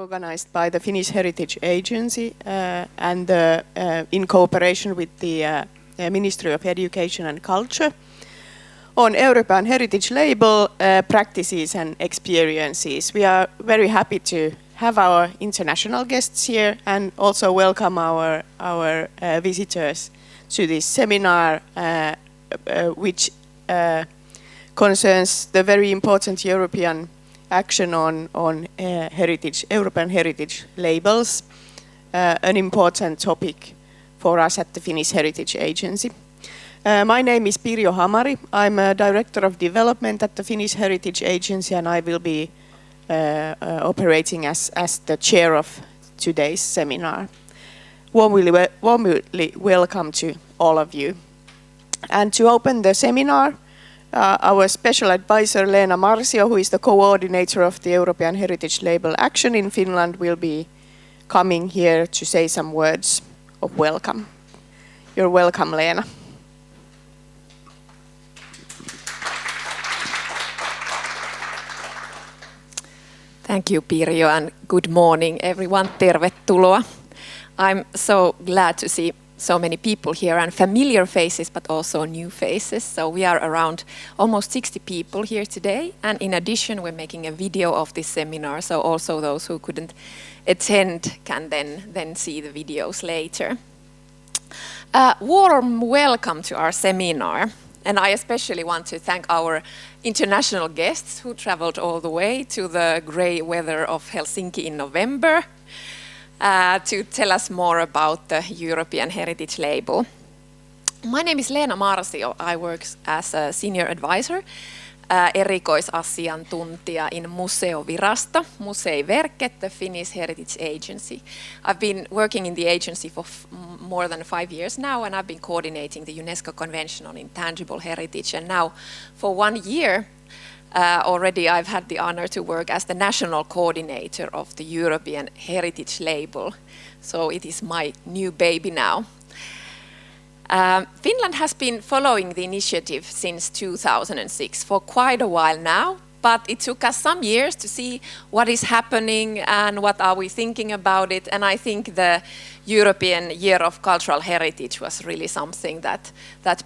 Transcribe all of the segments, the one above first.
organized by the Finnish Heritage Agency and in cooperation with the Ministry of Education and Culture on European Heritage Label, Practices and Experiences. We are very happy to have our international guests here and also welcome our visitors to this seminar, which concerns the very important European action on European heritage labels, an important topic for us at the Finnish Heritage Agency. My name is Pirjo Hamari. I'm a Director of Development at the Finnish Heritage Agency, and I will be operating as the chair of today's seminar. Warmly welcome to all of you. And to open the seminar, our special advisor Leena Marsio, who is the coordinator of the European Heritage Label Action in Finland, will be coming here to say some words of welcome. You're welcome, Leena. Thank you, Pirjo, and good morning, everyone. Tervetuloa. I'm so glad to see so many people here, and familiar faces, but also new faces. So we are around almost 60 people here today. And in addition, we're making a video of this seminar. So also those who couldn't attend can then see the videos later. Warm welcome to our seminar. And I especially want to thank our international guests who traveled all the way to the grey weather of Helsinki in November to tell us more about the European Heritage Label. My name is Leena Marsio. I work as a senior advisor, erikoisasiantuntija in Museovirasto, Museiverket, the Finnish Heritage Agency. I've been working in the agency for more than 5 years now, and I've been coordinating the UNESCO Convention on Intangible Heritage. And now for 1 year already I've had the honor to work as the national coordinator of the European Heritage Label. So it is my new baby now. Finland has been following the initiative since 2006 for quite a while now, but it took us some years to see what is happening and what are we thinking about it. And I think the European Year of Cultural Heritage was really something that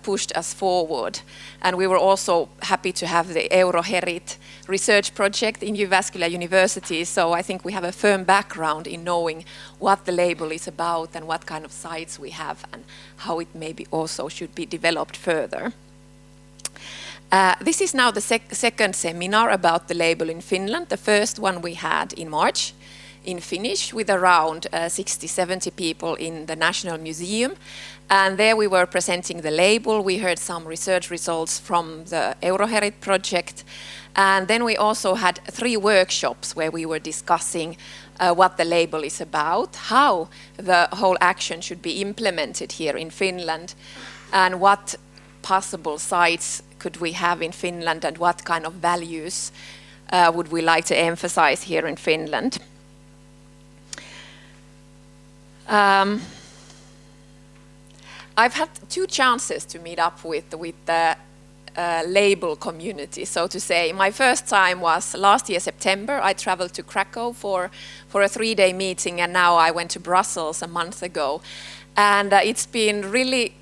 pushed us forward. And we were also happy to have the EUROHERIT research project in Jyväskylä University. So I think we have a firm background in knowing what the label is about and what kind of sites we have and how it maybe also should be developed further. This is now the second seminar about the label in Finland. The first one we had in March in Finnish with around 60-70 people in the National Museum. And there we were presenting the label. We heard some research results from the EUROHERIT project. And then we also had 3 workshops where we were discussing what the label is about, how the whole action should be implemented here in Finland, and what possible sites could we have in Finland, and what kind of values would we like to emphasize here in Finland. I've had 2 chances to meet up with the label community, so to say. My first time was last year September. I traveled to Krakow for a 3-day meeting, and now I went to Brussels a month ago. And it's been really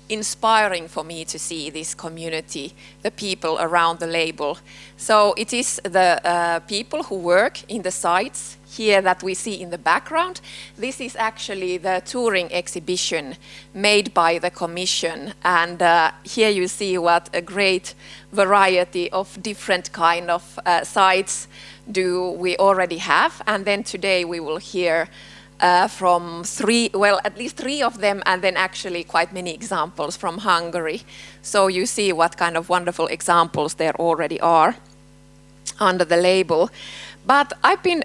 inspiring for me to see this community, the people around the label. So it is the people who work in the sites here that we see in the background. This is actually the touring exhibition made by the Commission, and here you see what a great variety of different kind of sites do we already have. And then today we will hear from at least 3 of them, and then actually quite many examples from Hungary. So you see what kind of wonderful examples there already are under the label. But I've been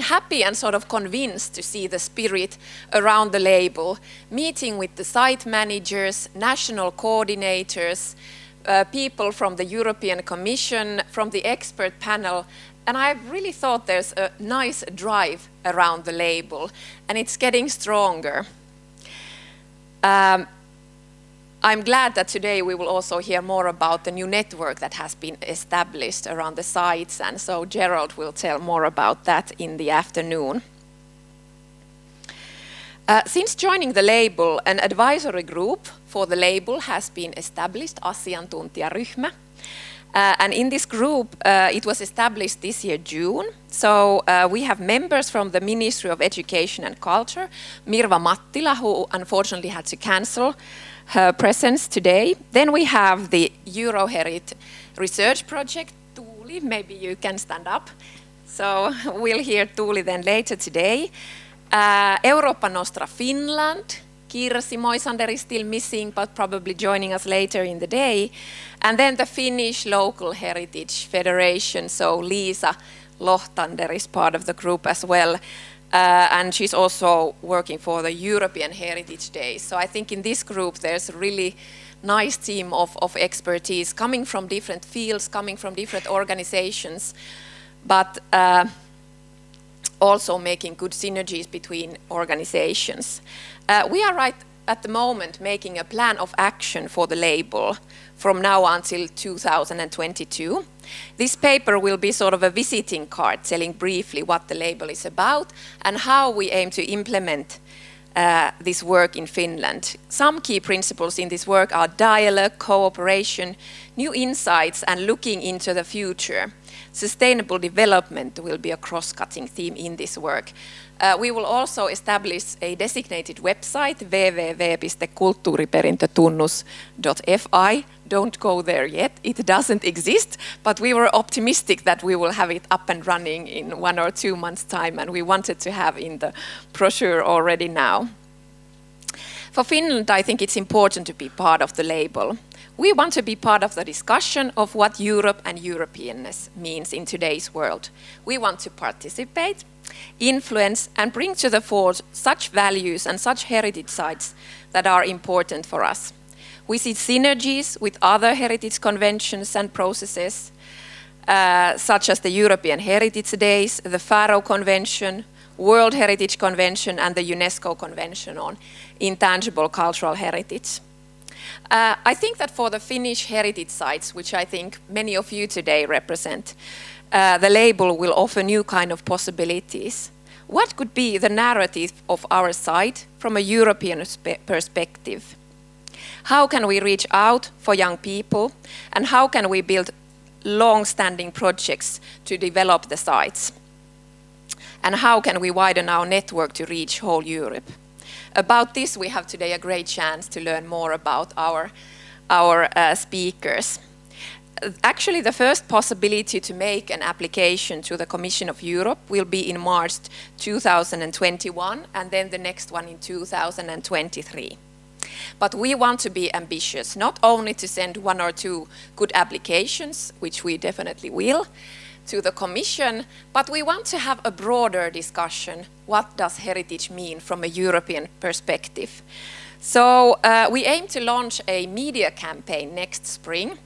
happy and sort of convinced to see the spirit around the label, meeting with the site managers, national coordinators, people from the European Commission, from the expert panel. And I really thought there's a nice drive around the label, and it's getting stronger. I'm glad that today we will also hear more about the new network that has been established around the sites, and so Gerald will tell more about that in the afternoon. Since joining the label, an advisory group for the label has been established, asiantuntijaryhmä. And in this group, it was established this year, June. So we have members from the Ministry of Education and Culture, Mirva Mattila, who unfortunately had to cancel her presence today. Then we have the EUROHERIT research project, Tuuli, maybe you can stand up. So we'll hear Tuuli then later today. Europa Nostra Finland, Kirsi Moisander is still missing, but probably joining us later in the day. And then the Finnish Local Heritage Federation, so Liisa Lohtander is part of the group as well. And she's also working for the European Heritage Days. So I think in this group there's a really nice team of expertise coming from different fields, coming from different organizations, but also making good synergies between organizations. We are right at the moment making a plan of action for the label from now until 2022. This paper will be sort of a visiting card telling briefly what the label is about and how we aim to implement this work in Finland. Some key principles in this work are dialogue, cooperation, new insights, and looking into the future. Sustainable development will be a cross-cutting theme in this work. We will also establish a designated website, www.kulttuuriperintötunnus.fi. Don't go there yet, it doesn't exist, but we were optimistic that we will have it up and running in 1 or 2 months' time, and we wanted to have in the brochure already now. For Finland, I think it's important to be part of the label. We want to be part of the discussion of what Europe and Europeanness means in today's world. We want to participate, influence, and bring to the fore such values and such heritage sites that are important for us. We see synergies with other heritage conventions and processes, such as the European Heritage Days, the Faro Convention, World Heritage Convention, and the UNESCO Convention on Intangible Cultural Heritage. I think that for the Finnish heritage sites, which I think many of you today represent, the label will offer new kind of possibilities. What could be the narrative of our site from a European perspective? How can we reach out for young people, and how can we build long-standing projects to develop the sites? And how can we widen our network to reach whole Europe? About this, we have today a great chance to learn more about our speakers. Actually, the first possibility to make an application to the Commission of Europe will be in March 2021, and then the next one in 2023. But we want to be ambitious, not only to send 1 or 2 good applications, which we definitely will, to the Commission, but we want to have a broader discussion. What does heritage mean from a European perspective? So we aim to launch a media campaign next spring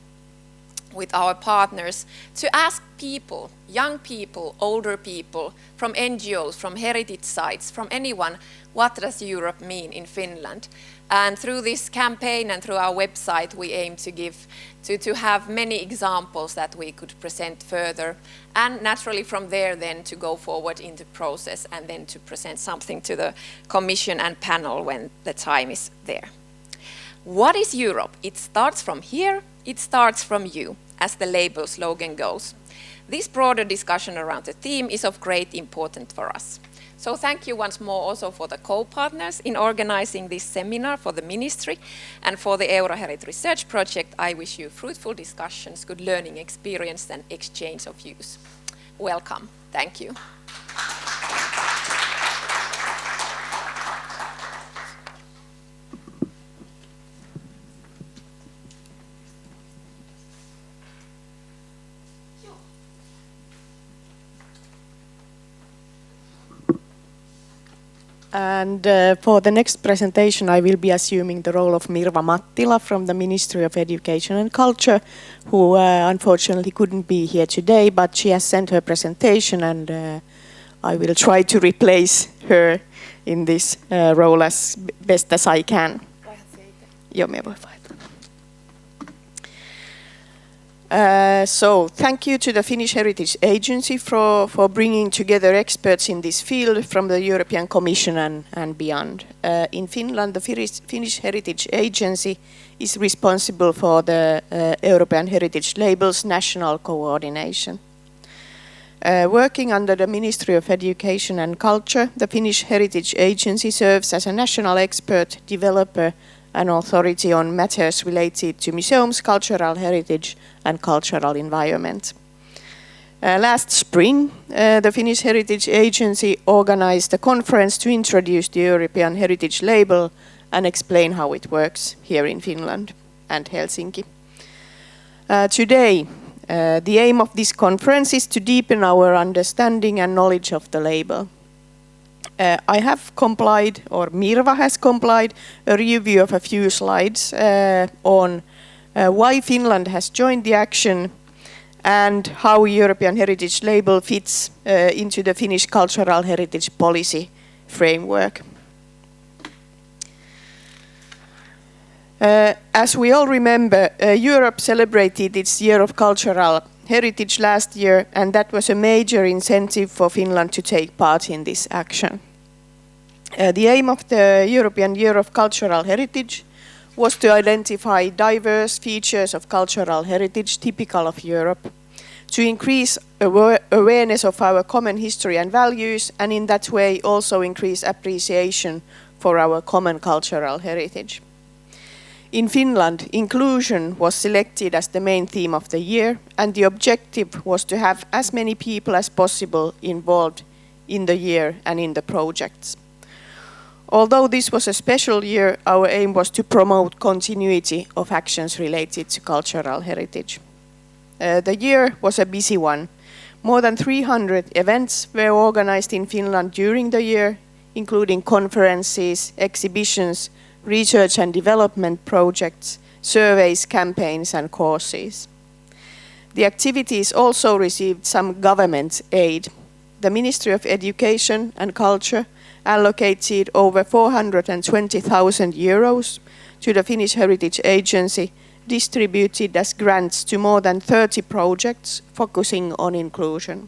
with our partners to ask people, young people, older people, from NGOs, from heritage sites, from anyone, what does Europe mean in Finland? And through this campaign and through our website, we aim to have many examples that we could present further, and naturally from there then to go forward in the process and then to present something to the Commission and panel when the time is there. What is Europe? It starts from here, it starts from you, as the label slogan goes. This broader discussion around the theme is of great importance for us. So thank you once more also for the co-partners in organizing this seminar for the Ministry and for the EUROHERIT research project. I wish you fruitful discussions, good learning experience and exchange of views. Welcome. Thank you. And for the next presentation, I will be assuming the role of Mirva Mattila from the Ministry of Education and Culture, who unfortunately couldn't be here today, but she has sent her presentation, and I will try to replace her in this role as best as I can. Joo, me voi vaihtaa. So thank you to the Finnish Heritage Agency for bringing together experts in this field from the European Commission and beyond. In Finland, the Finnish Heritage Agency is responsible for the European Heritage Labels national coordination. Working under the Ministry of Education and Culture, the Finnish Heritage Agency serves as a national expert, developer and authority on matters related to museums, cultural heritage and cultural environment. Last spring, the Finnish Heritage Agency organized a conference to introduce the European Heritage Label and explain how it works here in Finland and Helsinki. Today, the aim of this conference is to deepen our understanding and knowledge of the label. I have compiled, or Mirva has compiled, a review of a few slides on why Finland has joined the action and how European Heritage Label fits into the Finnish cultural heritage policy framework. As we all remember, Europe celebrated its Year of Cultural Heritage last year, and that was a major incentive for Finland to take part in this action. The aim of the European Year of Cultural Heritage was to identify diverse features of cultural heritage typical of Europe, to increase awareness of our common history and values, and in that way also increase appreciation for our common cultural heritage. In Finland, inclusion was selected as the main theme of the year, and the objective was to have as many people as possible involved in the year and in the projects. Although this was a special year, our aim was to promote continuity of actions related to cultural heritage. The year was a busy one. More than 300 events were organized in Finland during the year, including conferences, exhibitions, research and development projects, surveys, campaigns and courses. The activities also received some government aid. The Ministry of Education and Culture allocated over 420,000 euros to the Finnish Heritage Agency, distributed as grants to more than 30 projects focusing on inclusion.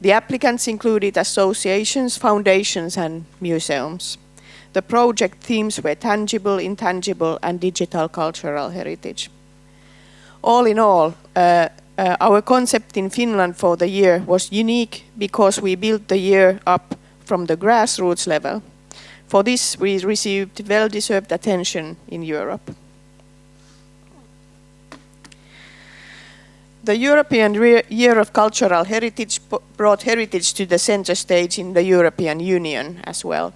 The applicants included associations, foundations and museums. The project themes were tangible, intangible and digital cultural heritage. All in all, our concept in Finland for the year was unique because we built the year up from the grassroots level. For this, we received well-deserved attention in Europe. The European Year of Cultural Heritage brought heritage to the center stage in the European Union as well.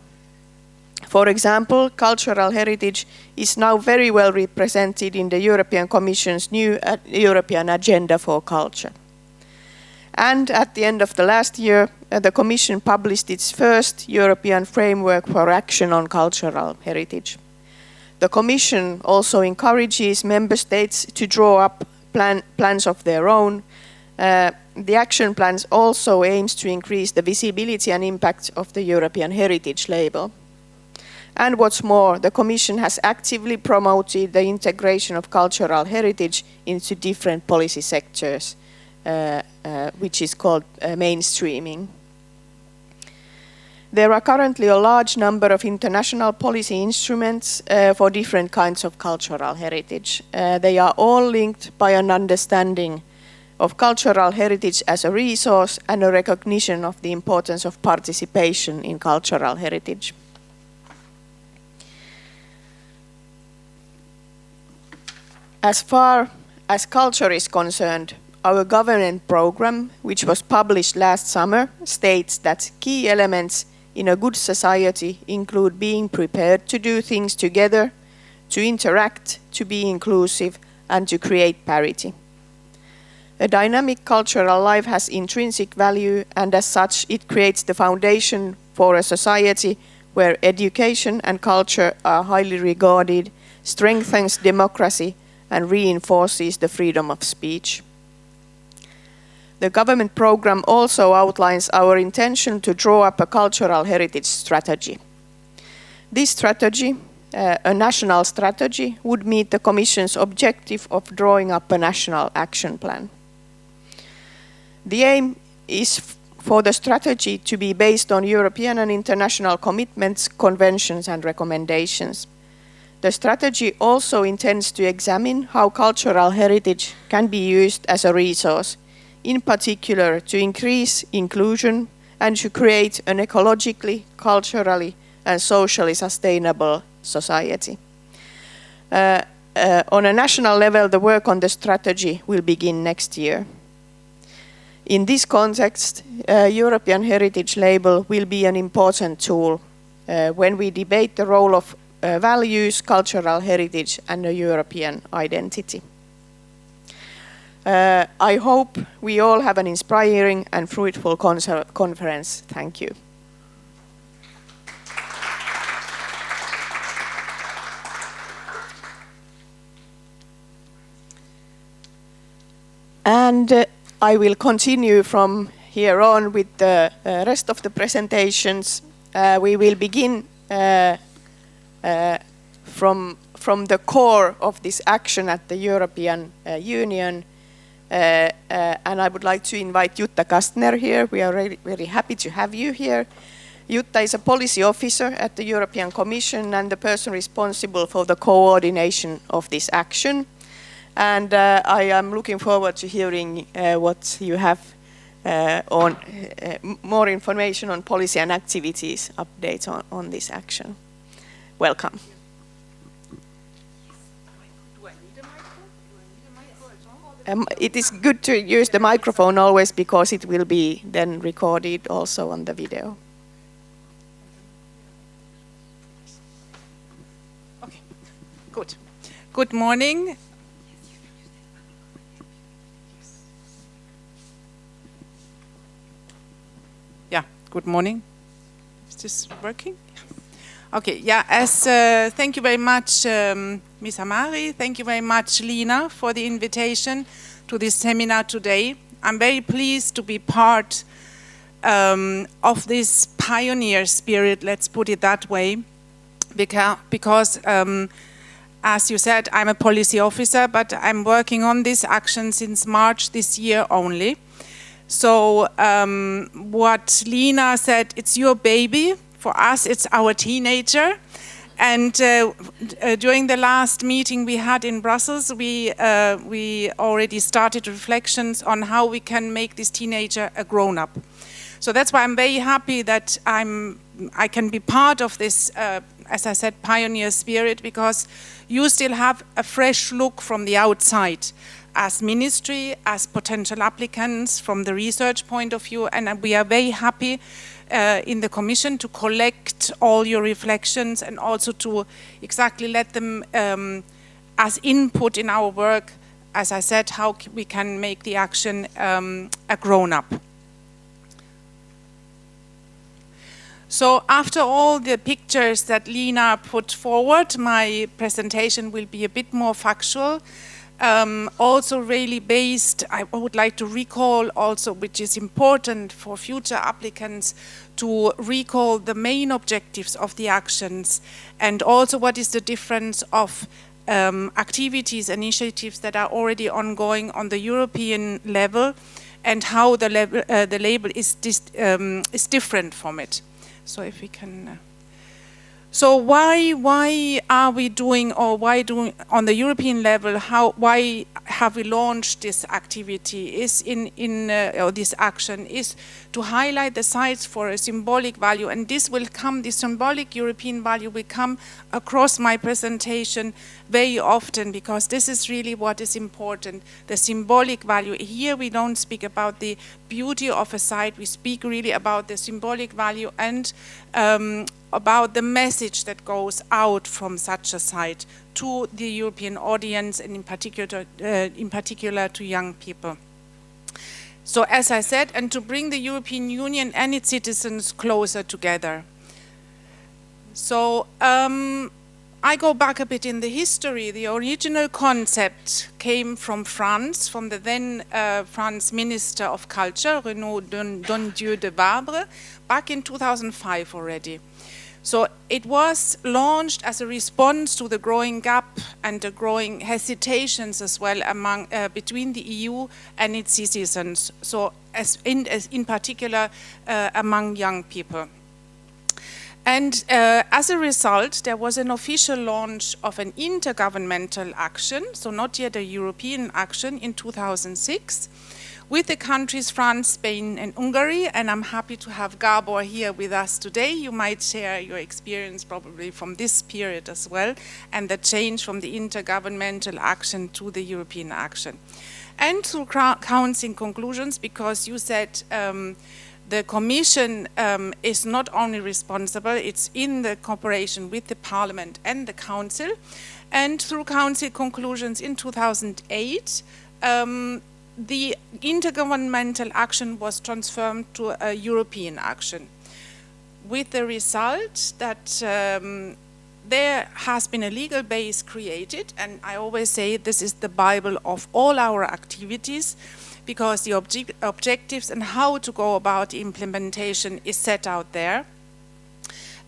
For example, cultural heritage is now very well represented in the European Commission's new European Agenda for Culture. And at the end of the last year, the Commission published its first European Framework for Action on Cultural Heritage. The Commission also encourages member states to draw up plans of their own. The action plans also aims to increase the visibility and impact of the European Heritage Label. And what's more, the Commission has actively promoted the integration of cultural heritage into different policy sectors, which is called mainstreaming. There are currently a large number of international policy instruments for different kinds of cultural heritage. They are all linked by an understanding of cultural heritage as a resource and a recognition of the importance of participation in cultural heritage. As far as culture is concerned, our government program, which was published last summer, states that key elements in a good society include being prepared to do things together, to interact, to be inclusive, and to create parity. A dynamic cultural life has intrinsic value, and as such, it creates the foundation for a society where education and culture are highly regarded, strengthens democracy, and reinforces the freedom of speech. The government program also outlines our intention to draw up a cultural heritage strategy. This strategy a national strategy would meet the Commission's objective of drawing up a national action plan. The aim is for the strategy to be based on European and international commitments, conventions and recommendations. The strategy also intends to examine how cultural heritage can be used as a resource, in particular to increase inclusion and to create an ecologically, culturally and socially sustainable society. On a national level, the work on the strategy will begin next year. In this context, European Heritage Label will be an important tool when we debate the role of values, cultural heritage and a European identity. I hope we all have an inspiring and fruitful conference. Thank you. And I will continue from here on with the rest of the presentations. We will begin from the core of this action at the European Union. And I would like to invite Jutta Kastner here. We are very happy to have you here. Jutta is a policy officer at the European Commission and the person responsible for the coordination of this action. And I am looking forward to hearing what you have on more information on policy and activities updates on this action. Welcome. It is good to use the microphone always because it will be then recorded also on the video. Okay, good. Good morning. Yeah, good morning. Is this working? Okay, yeah, thank you very much, Ms. Hamari. Thank you very much, Leena, for the invitation to this seminar today. I'm very pleased to be part of this pioneer spirit, let's put it that way, because as you said, I'm a policy officer, but I'm working on this action since March this year only. So what Leena said, it's your baby. For us, it's our teenager. And during the last meeting we had in Brussels, we already started reflections on how we can make this teenager a grown-up. So that's why I'm very happy that I can be part of this, as I said, pioneer spirit, because you still have a fresh look from the outside as ministry, as potential applicants from the research point of view, and we are very happy in the Commission to collect all your reflections and also to exactly let them as input in our work, as I said, how we can make the action a grown-up. So after all the pictures that Leena put forward, my presentation will be a bit more factual. Also really based, I would like to recall also, which is important for future applicants, to recall the main objectives of the actions and also what is the difference of activities, initiatives that are already ongoing on the European level and how the label is different from it. So if we can... So why are we doing, or why doing on the European level? Why have we launched this activity? Or this action is to highlight the sites for a symbolic value, and this symbolic European value will come across my presentation very often, because this is really what is important. The symbolic value. Here we don't speak about the beauty of a site. We speak really about the symbolic value and about the message that goes out from such a site to the European audience, and in particular to young people. So as I said, and to bring the European Union and its citizens closer together. So I go back a bit in the history. The original concept came from France, from the then France Minister of Culture, Renaud Dondieu de Vabre, back in 2005 already. So it was launched as a response to the growing gap and the growing hesitations as well among between the EU and its citizens. So as in particular among young people. And as a result, there was an official launch of an intergovernmental action, so not yet a European action, in 2006, with the countries France, Spain, and Hungary. And I'm happy to have Gábor here with us today. You might share your experience probably from this period as well, and the change from the intergovernmental action to the European action. And through Council conclusions, because you said the Commission is not only responsible, it's in the cooperation with the Parliament and the Council. And through Council conclusions in 2008, the intergovernmental action was transformed to a European action, with the result that there has been a legal base created, and I always say this is the Bible of all our activities, because the objectives and how to go about the implementation is set out there.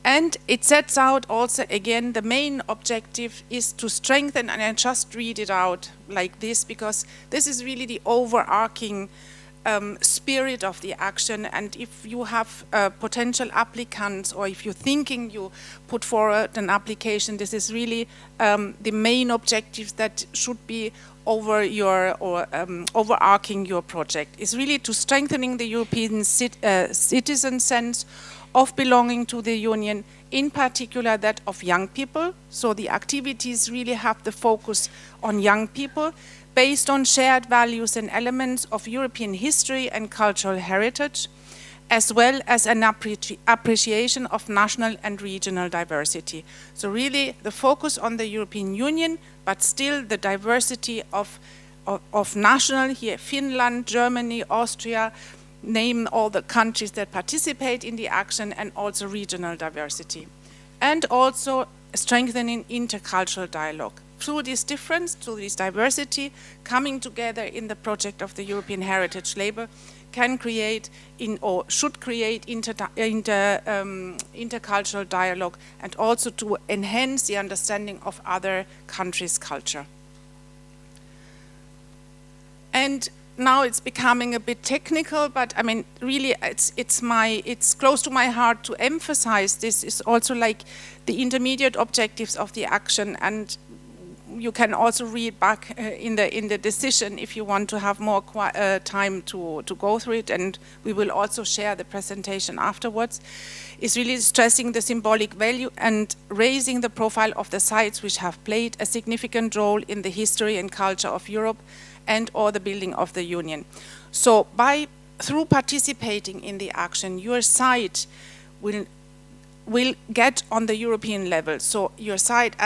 And it sets out also, again, the main objective is to strengthen, and I just read it out like this, because this is really the overarching spirit of the action. And if you have potential applicants, or if you're thinking you put forward an application, this is really the main objectives that should be over your, or overarching your project. It's really to strengthening the European citizen sense of belonging to the Union, in particular that of young people. So the activities really have the focus on young people, based on shared values and elements of European history and cultural heritage, as well as an appreciation of national and regional diversity. So really the focus on the European Union, but still the diversity of national, here Finland, Germany, Austria, name all the countries that participate in the action, and also regional diversity. And also strengthening intercultural dialogue. Through this difference, through this diversity, coming together in the project of the European Heritage Label can create, or should create intercultural dialogue, and also to enhance the understanding of other countries' culture. And now it's becoming a bit technical, but I mean, really, it's close to my heart to emphasize this. Is also like the intermediate objectives of the action, and you can also read back in the decision if you want to have more time to go through it, and we will also share the presentation afterwards. Is really stressing the symbolic value and raising the profile of the sites which have played a significant role in the history and culture of Europe and or the building of the Union. So through participating in the action, your site will get on the European level. So your site,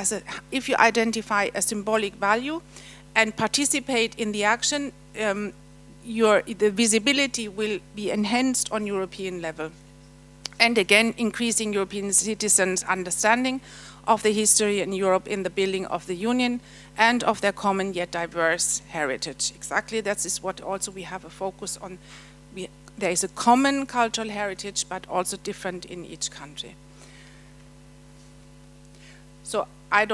if you identify a symbolic value and participate in the action, the visibility will be enhanced on European level. And again, increasing European citizens' understanding of the history in Europe in the building of the Union and of their common yet diverse heritage. Exactly, that is what also we have a focus on. There is a common cultural heritage, but also different in each country. So there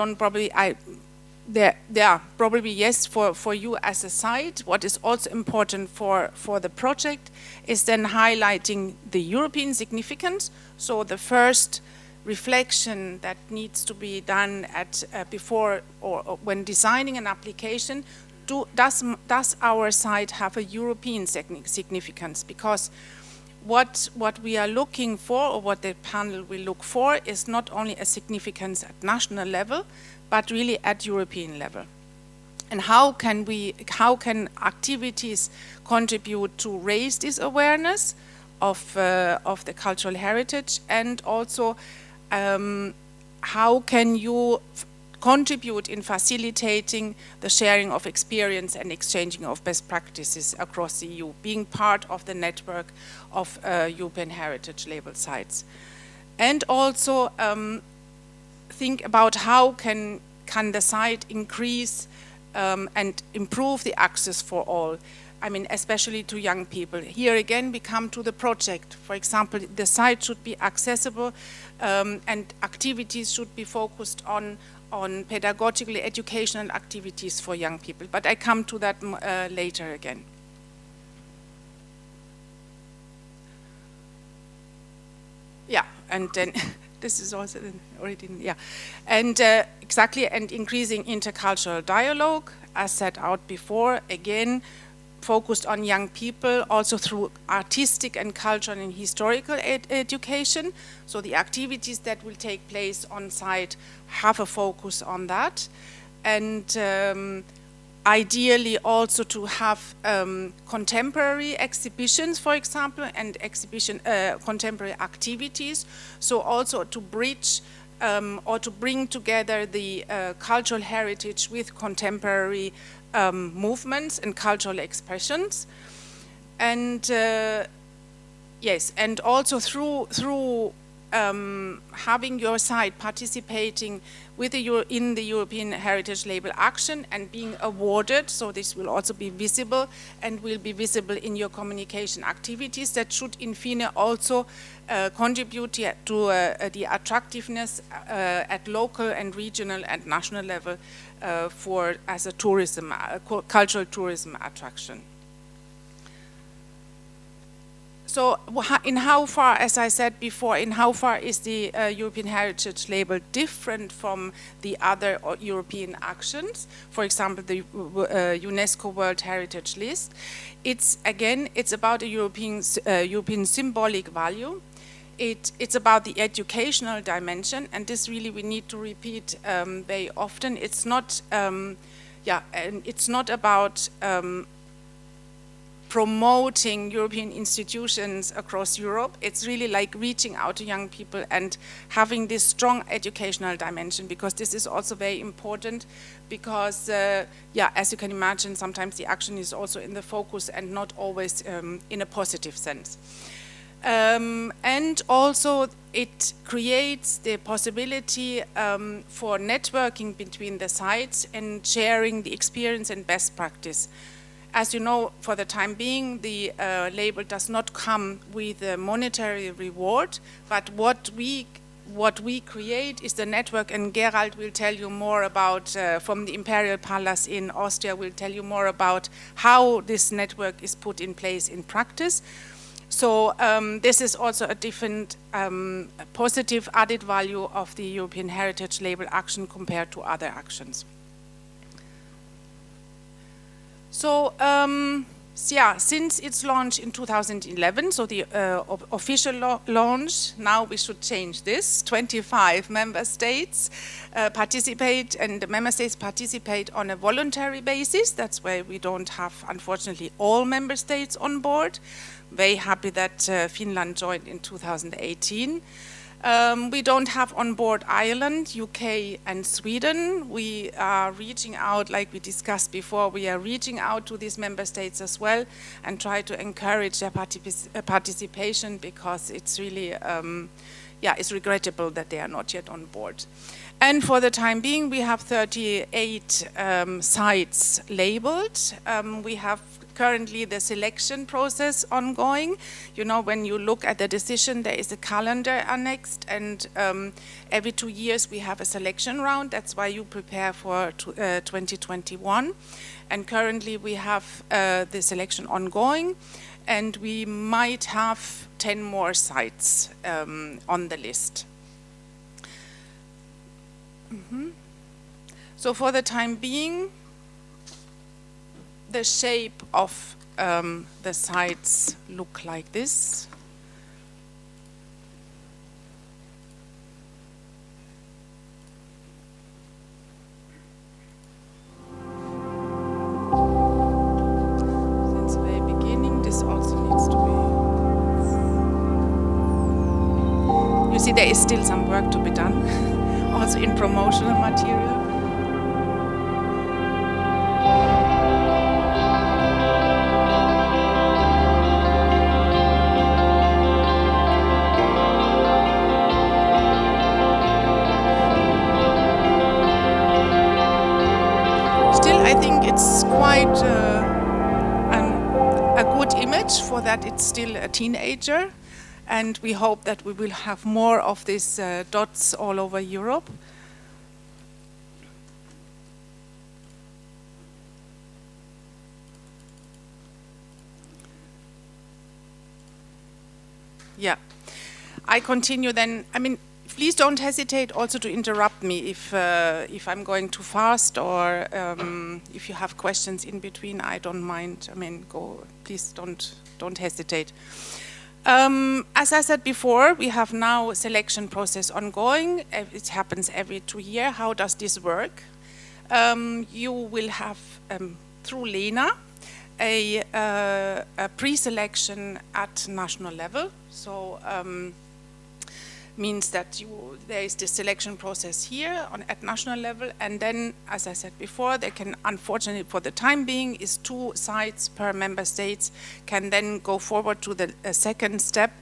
are probably yes for you as a site. What is also important for the project is then highlighting the European significance. So the first reflection that needs to be done at before or when designing an application, does our site have a European significance? Because what we are looking for, or what the panel will look for, is not only a significance at national level, but really at European level. And how can activities contribute to raise this awareness of the cultural heritage, and also how can you contribute in facilitating the sharing of experience and exchanging of best practices across the EU, being part of the network of European Heritage Label sites. And also think about how can the site increase and improve the access for all. I mean, especially to young people. Here again, we come to the project. For example, the site should be accessible and activities should be focused on pedagogical educational activities for young people. But I come to that later again. Yeah, and then this is also already, yeah. And exactly, and increasing intercultural dialogue, as set out before, again, focused on young people, also through artistic and cultural and historical education. So the activities that will take place on site have a focus on that. And ideally also to have contemporary exhibitions, for example, and contemporary activities. So also to bridge or to bring together the cultural heritage with contemporary movements and cultural expressions. And yes, and also through having your site participating with in the European Heritage Label Action and being awarded, so this will also be visible and will be visible in your communication activities. That should in fine also contribute to the attractiveness at local and regional and national level as a tourism, cultural tourism attraction. So in how far, as I said before, in how far is the European Heritage Label different from the other European actions? For example, the UNESCO World Heritage List. It's about a European symbolic value. It's about the educational dimension, and this really we need to repeat very often. It's not, and it's not about promoting European institutions across Europe. It's really like reaching out to young people and having this strong educational dimension, because this is also very important, because as you can imagine, sometimes the action is also in the focus and not always in a positive sense. And also it creates the possibility for networking between the sites and sharing the experience and best practice. As you know, for the time being, the label does not come with a monetary reward, but what we create is the network, and Gerald will tell you more about, from the Imperial Palace in Austria, will tell you more about how this network is put in place in practice. So this is also a different positive added value of the European Heritage Label action compared to other actions. So, since its launch in 2011, so the official launch, now we should change this, 25 member states participate, and the member states participate on a voluntary basis. That's why we don't have, unfortunately, all member states on board. Very happy that Finland joined in 2018. We don't have on board Ireland, UK and Sweden. We are reaching out, like we discussed before, we are reaching out to these member states as well and try to encourage their participation, because it's really, it's regrettable that they are not yet on board. And for the time being, we have 38 sites labeled. We have currently the selection process ongoing. You know, when you look at the decision, there is a calendar annexed, and every 2 years we have a selection round. That's why you prepare for 2021. And currently we have the selection ongoing, and we might have 10 more sites on the list. So for the time being, the shape of the sites look like this. Since the very beginning, this also needs to be... You see, there is still some work to be done, also in promotional material. Quite that it's still a teenager, and we hope that we will have more of these dots all over Europe. Yeah, I continue then. I mean, please don't hesitate also to interrupt me if I'm going too fast, or if you have questions in between. I don't mind. I mean, go. Please don't hesitate. As I said before, we have now a selection process ongoing. It happens every 2 years. How does this work? You will have through Leena a pre-selection at national level. So means that there is the selection process here at national level, and then, as I said before, they can, unfortunately for the time being, is 2 sites per member states can then go forward to the second step,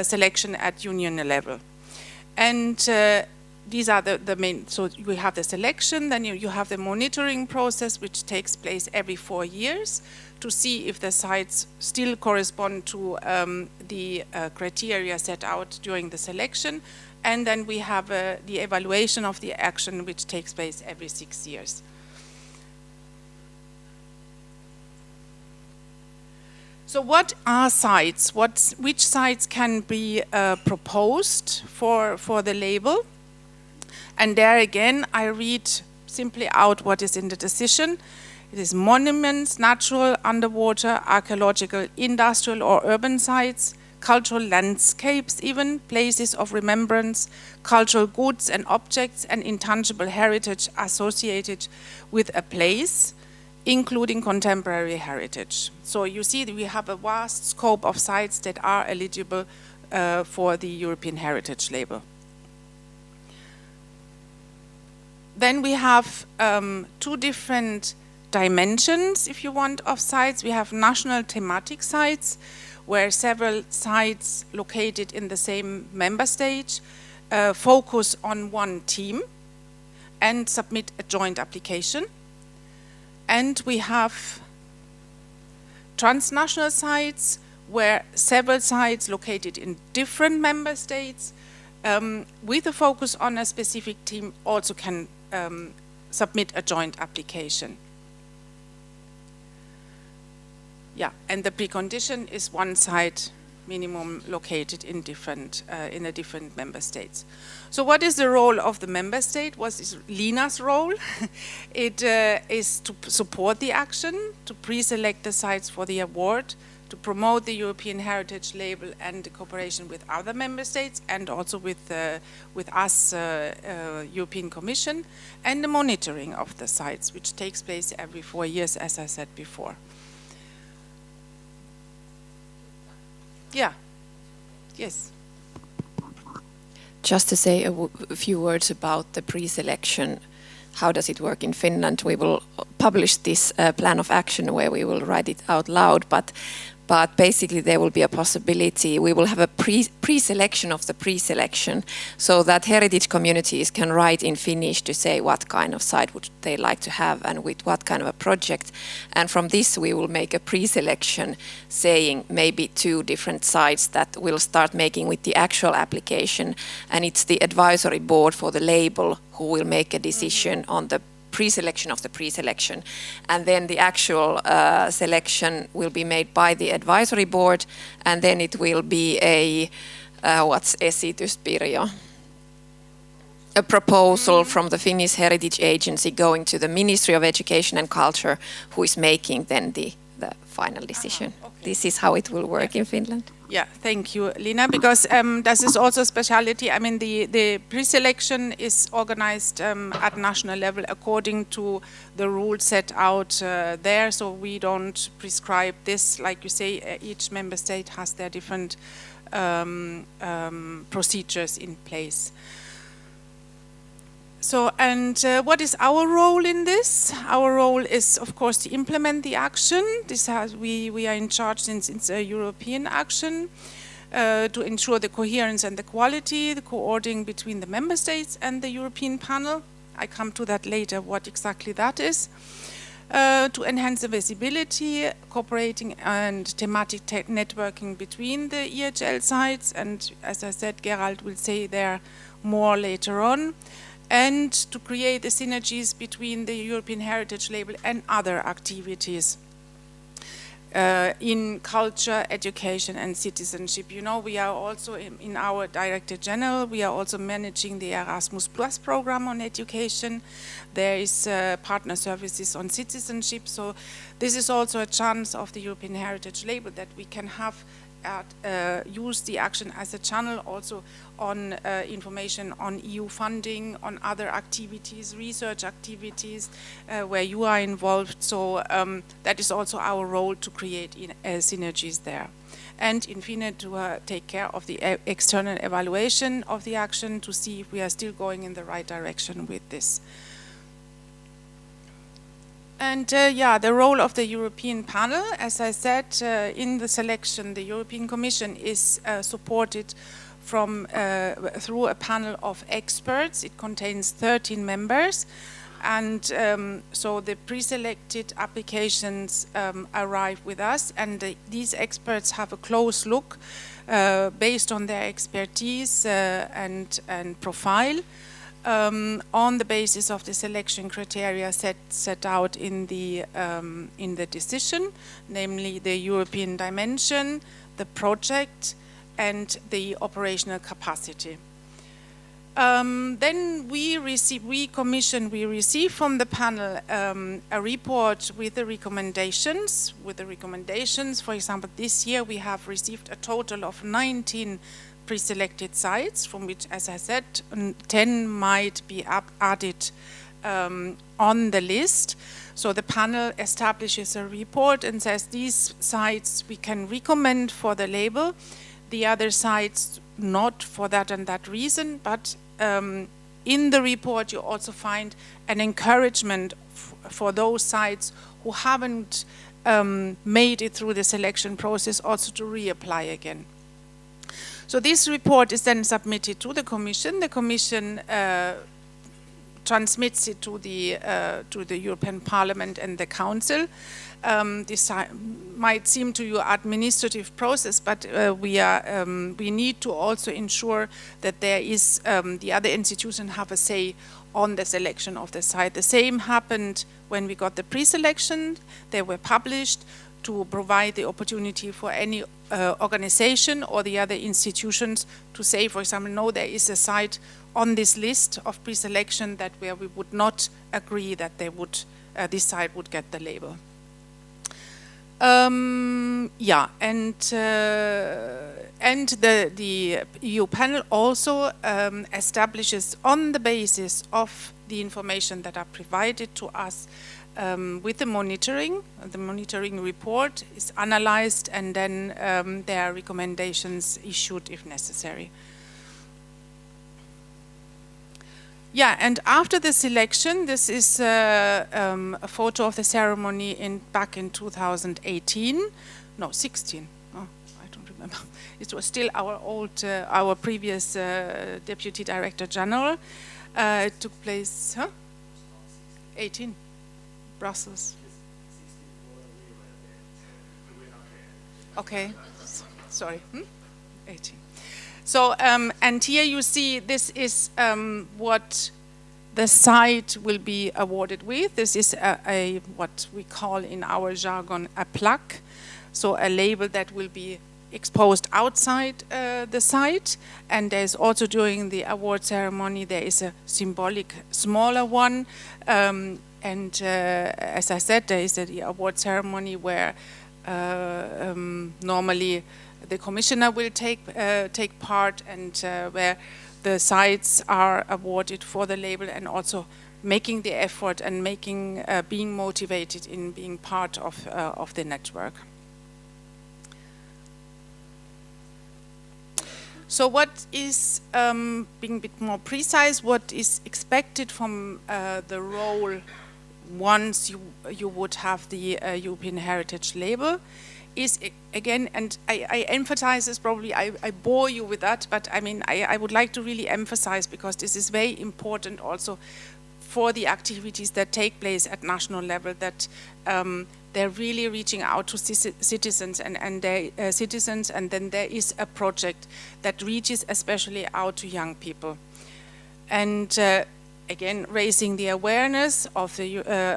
selection at union level. And these are the main, so we have the selection, then you have the monitoring process, which takes place every 4 years to see if the sites still correspond to the criteria set out during the selection. And then we have the evaluation of the action, which takes place every 6 years. So what are sites? Which sites can be proposed for the label? And there again, I read simply out what is in the decision. It is monuments, natural, underwater, archaeological, industrial or urban sites, cultural landscapes even, places of remembrance, cultural goods and objects and intangible heritage associated with a place, including contemporary heritage. So you see that we have a vast scope of sites that are eligible for the European Heritage Label. Then we have 2 different dimensions, if you want, of sites. We have national thematic sites, where several sites located in the same member state focus on one theme and submit a joint application. And we have transnational sites, where several sites located in different member states with a focus on a specific theme also can submit a joint application. Yeah, and the precondition is 1 site minimum located in the different member states. So what is the role of the member state? What is Leena's role? It is to support the action, to pre-select the sites for the award, to promote the European Heritage Label and the cooperation with other member states, and also with us, European Commission, and the monitoring of the sites, which takes place every 4 years, as I said before. Yeah. Yes. Just to say a few words about the pre-selection. How does it work in Finland? We will publish this plan of action where we will write it out loud, but basically there will be a possibility. We will have a pre-selection of the pre-selection, so that heritage communities can write in Finnish to say what kind of site would they like to have and with what kind of a project. And from this we will make a pre-selection saying maybe 2 different sites that we'll start making with the actual application. And it's the advisory board for the label who will make a decision on the pre-selection of the pre-selection, and then the actual selection will be made by the advisory board, and then it will be a what's esitys, Pirjo? A proposal from the Finnish Heritage Agency going to the Ministry of Education and Culture, who is making then the final decision. Okay. This is how it will work in Finland. Yeah, thank you, Leena, because this is also a speciality. I mean, the pre-selection is organized at national level according to the rules set out there, so we don't prescribe this. Like you say, each member state has their different procedures in place. So, and what is our role in this? Our role is, of course, to implement the action. We are in charge since it's a European action, to ensure the coherence and the quality, the coordinating between the member states and the European panel. I come to that later, what exactly that is. to enhance the visibility, cooperating and thematic networking between the EHL sites, and as I said, Gerald will say there more later on, and to create the synergies between the European Heritage Label and other activities in culture, education and citizenship. You know, we are also in our Director General, we are also managing the Erasmus Plus program on education. There is partner services on citizenship. So this is also a chance of the European Heritage Label that we can have use the action as a channel also on information on EU funding, on other activities, research activities where you are involved. So that is also our role to create synergies there. And in fine, to take care of the external evaluation of the action to see if we are still going in the right direction with this. And yeah, the role of the European panel, as I said, in the selection, the European Commission is supported from through a panel of experts. It contains 13 members, and so the pre-selected applications arrive with us, and these experts have a close look based on their expertise and profile. On the basis of the selection criteria set out in the decision, namely the European dimension, the project, and the operational capacity. Then we receive from the panel a report with the recommendations. For example, this year we have received a total of 19 pre-selected sites, from which, as I said, 10 might be added on the list. So the panel establishes a report and says these sites we can recommend for the label, the other sites not for that and that reason, but in the report you also find an encouragement for those sites who haven't made it through the selection process also to reapply again. So this report is then submitted to the Commission. The Commission transmits it to the European Parliament and the Council. This might seem to you administrative process, but we need to also ensure that there is the other institutions have a say on the selection of the site. The same happened when we got the pre-selection. They were published to provide the opportunity for any organization or the other institutions to say, for example, no, there is a site on this list of pre-selection that where we would not agree that they would this site would get the label. Yeah, and the EU panel also establishes, on the basis of the information that are provided to us, with the monitoring report is analyzed, and then there are recommendations issued if necessary. Yeah, and after the selection, this is a photo of the ceremony back in 2018, no, 16. Oh, I don't remember. It was still our previous Deputy Director General. It took place, 18. Brussels. Okay, sorry, 18. So, and here you see this is what the site will be awarded with. This is a what we call in our jargon a plaque, so a label that will be exposed outside the site. And there's also, during the award ceremony, there is a symbolic smaller one. And as I said, there is the award ceremony where normally the commissioner will take part, and where the sites are awarded for the label, and also making the effort and being motivated in being part of the network. So what is, being a bit more precise, what is expected from the role once you would have the European Heritage Label is, again, and I emphasize this, probably I bore you with that, but I mean I would like to really emphasize, because this is very important also for the activities that take place at national level, that they're really reaching out to citizens and then there is a project that reaches especially out to young people. And again, raising the awareness of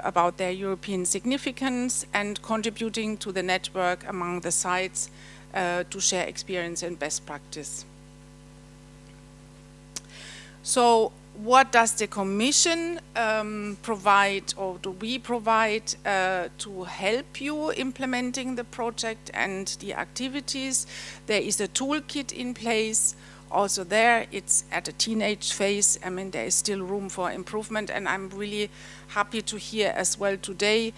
about their European significance and contributing to the network among the sites to share experience and best practice. So what does the Commission provide, or do we provide to help you implementing the project and the activities? There is a toolkit in place. Also there, it's at a teenage phase. I mean, there is still room for improvement, and I'm really happy to hear as well today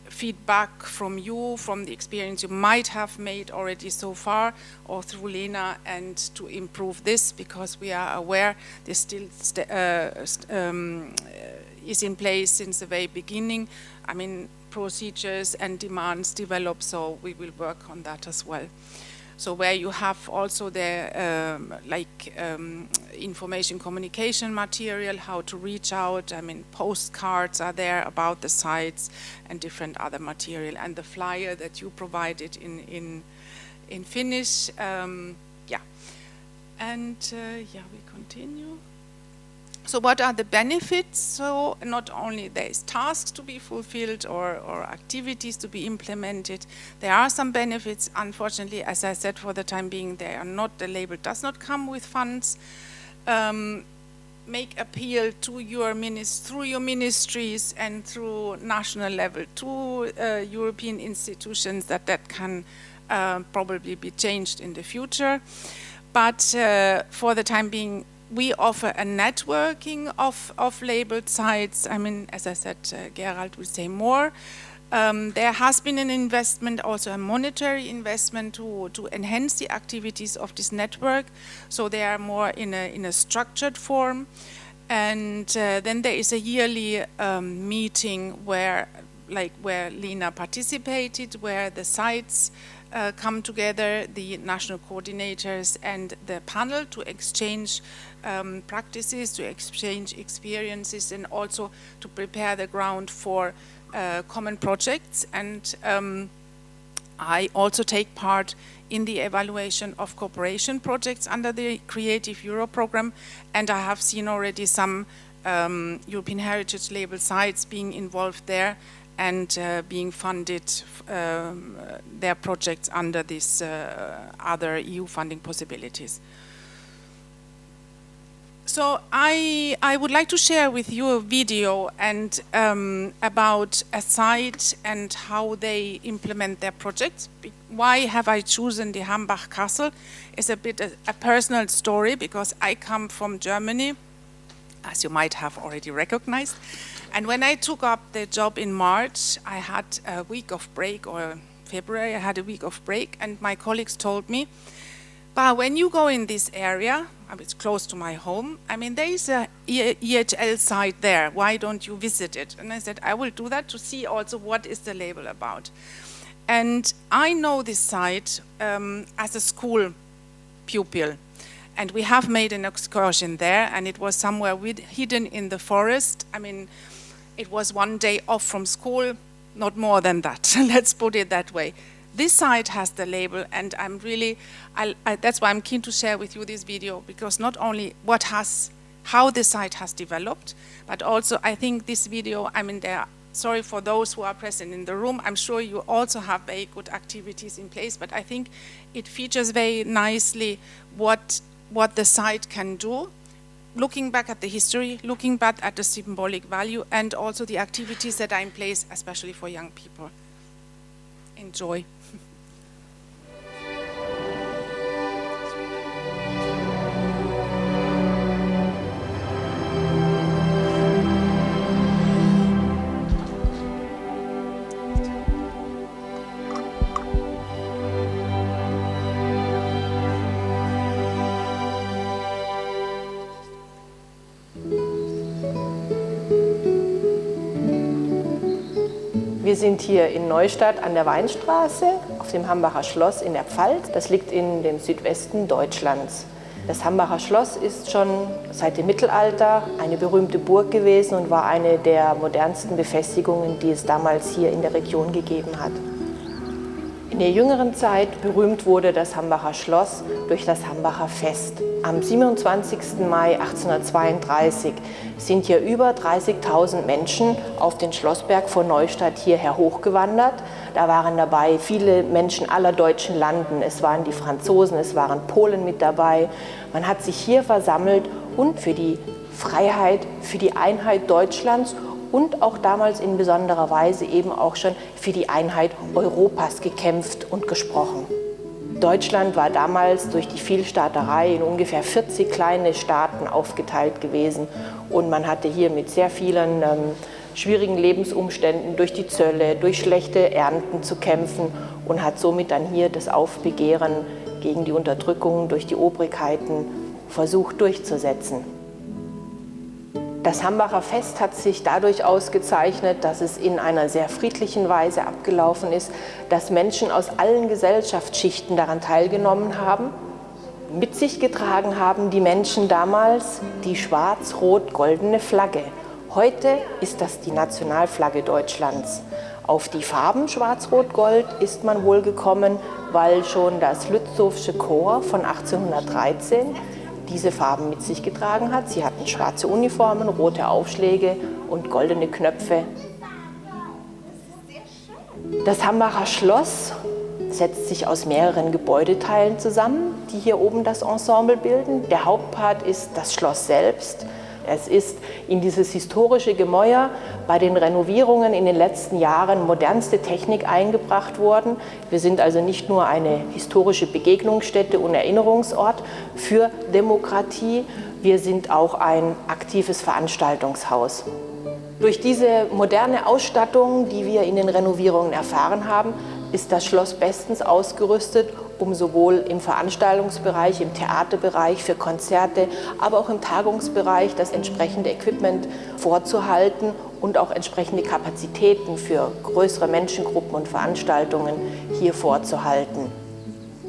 feedback from you, from the experience you might have made already so far, or through Leena, and to improve this, because we are aware this still is in place since the very beginning. I mean, procedures and demands develop, so we will work on that as well. So where you have also the information communication material, how to reach out, I mean, postcards are there about the sites and different other material, and the flyer that you provided in Finnish, yeah. And yeah, we continue. So what are the benefits? So not only there is tasks to be fulfilled or activities to be implemented, there are some benefits. Unfortunately, as I said, for the time being, they are not, the label does not come with funds. Make appeal to your through your ministries and through national level to European institutions that can probably be changed in the future. But for the time being, we offer a networking of labeled sites. I mean, as I said, Gerald will say more. There has been an investment, also a monetary investment to enhance the activities of this network. So they are more in a structured form. And then there is a yearly meeting where Leena participated, where the sites come together, the national coordinators and the panel, to exchange practices, to exchange experiences, and also to prepare the ground for common projects. And I also take part in the evaluation of cooperation projects under the Creative Europe program, and I have seen already some European Heritage Label sites being involved there and being funded their projects under these other EU funding possibilities. So I would like to share with you a video and about a site and how they implement their projects. Why have I chosen the Hambach Castle? It's a bit a personal story, because I come from Germany, as you might have already recognized. And when I took up the job in March, I had a week of break, or February, I had a week of break, and my colleagues told me, but when you go in this area, it's close to my home, I mean, there is a EHL site there, why don't you visit it? And I said, I will do that to see also what is the label about. And I know this site as a school pupil. And we have made an excursion there, and it was somewhere hidden in the forest. I mean, it was one day off from school, not more than that. Let's put it that way. This site has the label, and I'm really, that's why I'm keen to share with you this video, because not only how the site has developed, but also I think this video, I mean, sorry for those who are present in the room, I'm sure you also have very good activities in place, but I think it features very nicely what the site can do, looking back at the history, looking back at the symbolic value, and also the activities that are in place, especially for young people. Enjoy. Wir sind hier in Neustadt an der Weinstraße auf dem Hambacher Schloss in der Pfalz. Das liegt in dem Südwesten Deutschlands. Das Hambacher Schloss ist schon seit dem Mittelalter eine berühmte Burg gewesen und war eine der modernsten Befestigungen, die es damals hier in der Region gegeben hat. In der jüngeren Zeit berühmt wurde das Hambacher Schloss durch das Hambacher Fest. Am 27. Mai 1832 sind hier über 30.000 Menschen auf den Schlossberg vor Neustadt hierher hochgewandert. Da waren dabei viele Menschen aller deutschen Landen. Es waren die Franzosen, es waren Polen mit dabei. Man hat sich hier versammelt und für die Freiheit, für die Einheit Deutschlands und auch damals in besonderer Weise eben auch schon für die Einheit Europas gekämpft und gesprochen. Deutschland war damals durch die Vielstaaterei in ungefähr 40 kleine Staaten aufgeteilt gewesen und man hatte hier mit sehr vielen schwierigen Lebensumständen durch die Zölle, durch schlechte Ernten zu kämpfen und hat somit dann hier das Aufbegehren gegen die Unterdrückung durch die Obrigkeiten versucht durchzusetzen. Das Hambacher Fest hat sich dadurch ausgezeichnet, dass es in einer sehr friedlichen Weise abgelaufen ist, dass Menschen aus allen Gesellschaftsschichten daran teilgenommen haben. Mit sich getragen haben die Menschen damals die schwarz-rot-goldene Flagge. Heute ist das die Nationalflagge Deutschlands. Auf die Farben Schwarz-Rot-Gold ist man wohl gekommen, weil schon das Lützowsche Korps von 1813 diese Farben mit sich getragen hat. Sie hatten schwarze Uniformen, rote Aufschläge und goldene Knöpfe. Das Hambacher Schloss setzt sich aus mehreren Gebäudeteilen zusammen, die hier oben das Ensemble bilden. Der Hauptpart ist das Schloss selbst. Es ist in dieses historische Gemäuer bei den Renovierungen in den letzten Jahren modernste Technik eingebracht worden. Wir sind also nicht nur eine historische Begegnungsstätte und Erinnerungsort für Demokratie, wir sind auch ein aktives Veranstaltungshaus. Durch diese moderne Ausstattung, die wir in den Renovierungen erfahren haben, ist das Schloss bestens ausgerüstet, um sowohl im Veranstaltungsbereich, im Theaterbereich, für Konzerte, aber auch im Tagungsbereich das entsprechende Equipment vorzuhalten und auch entsprechende Kapazitäten für größere Menschengruppen und Veranstaltungen hier vorzuhalten.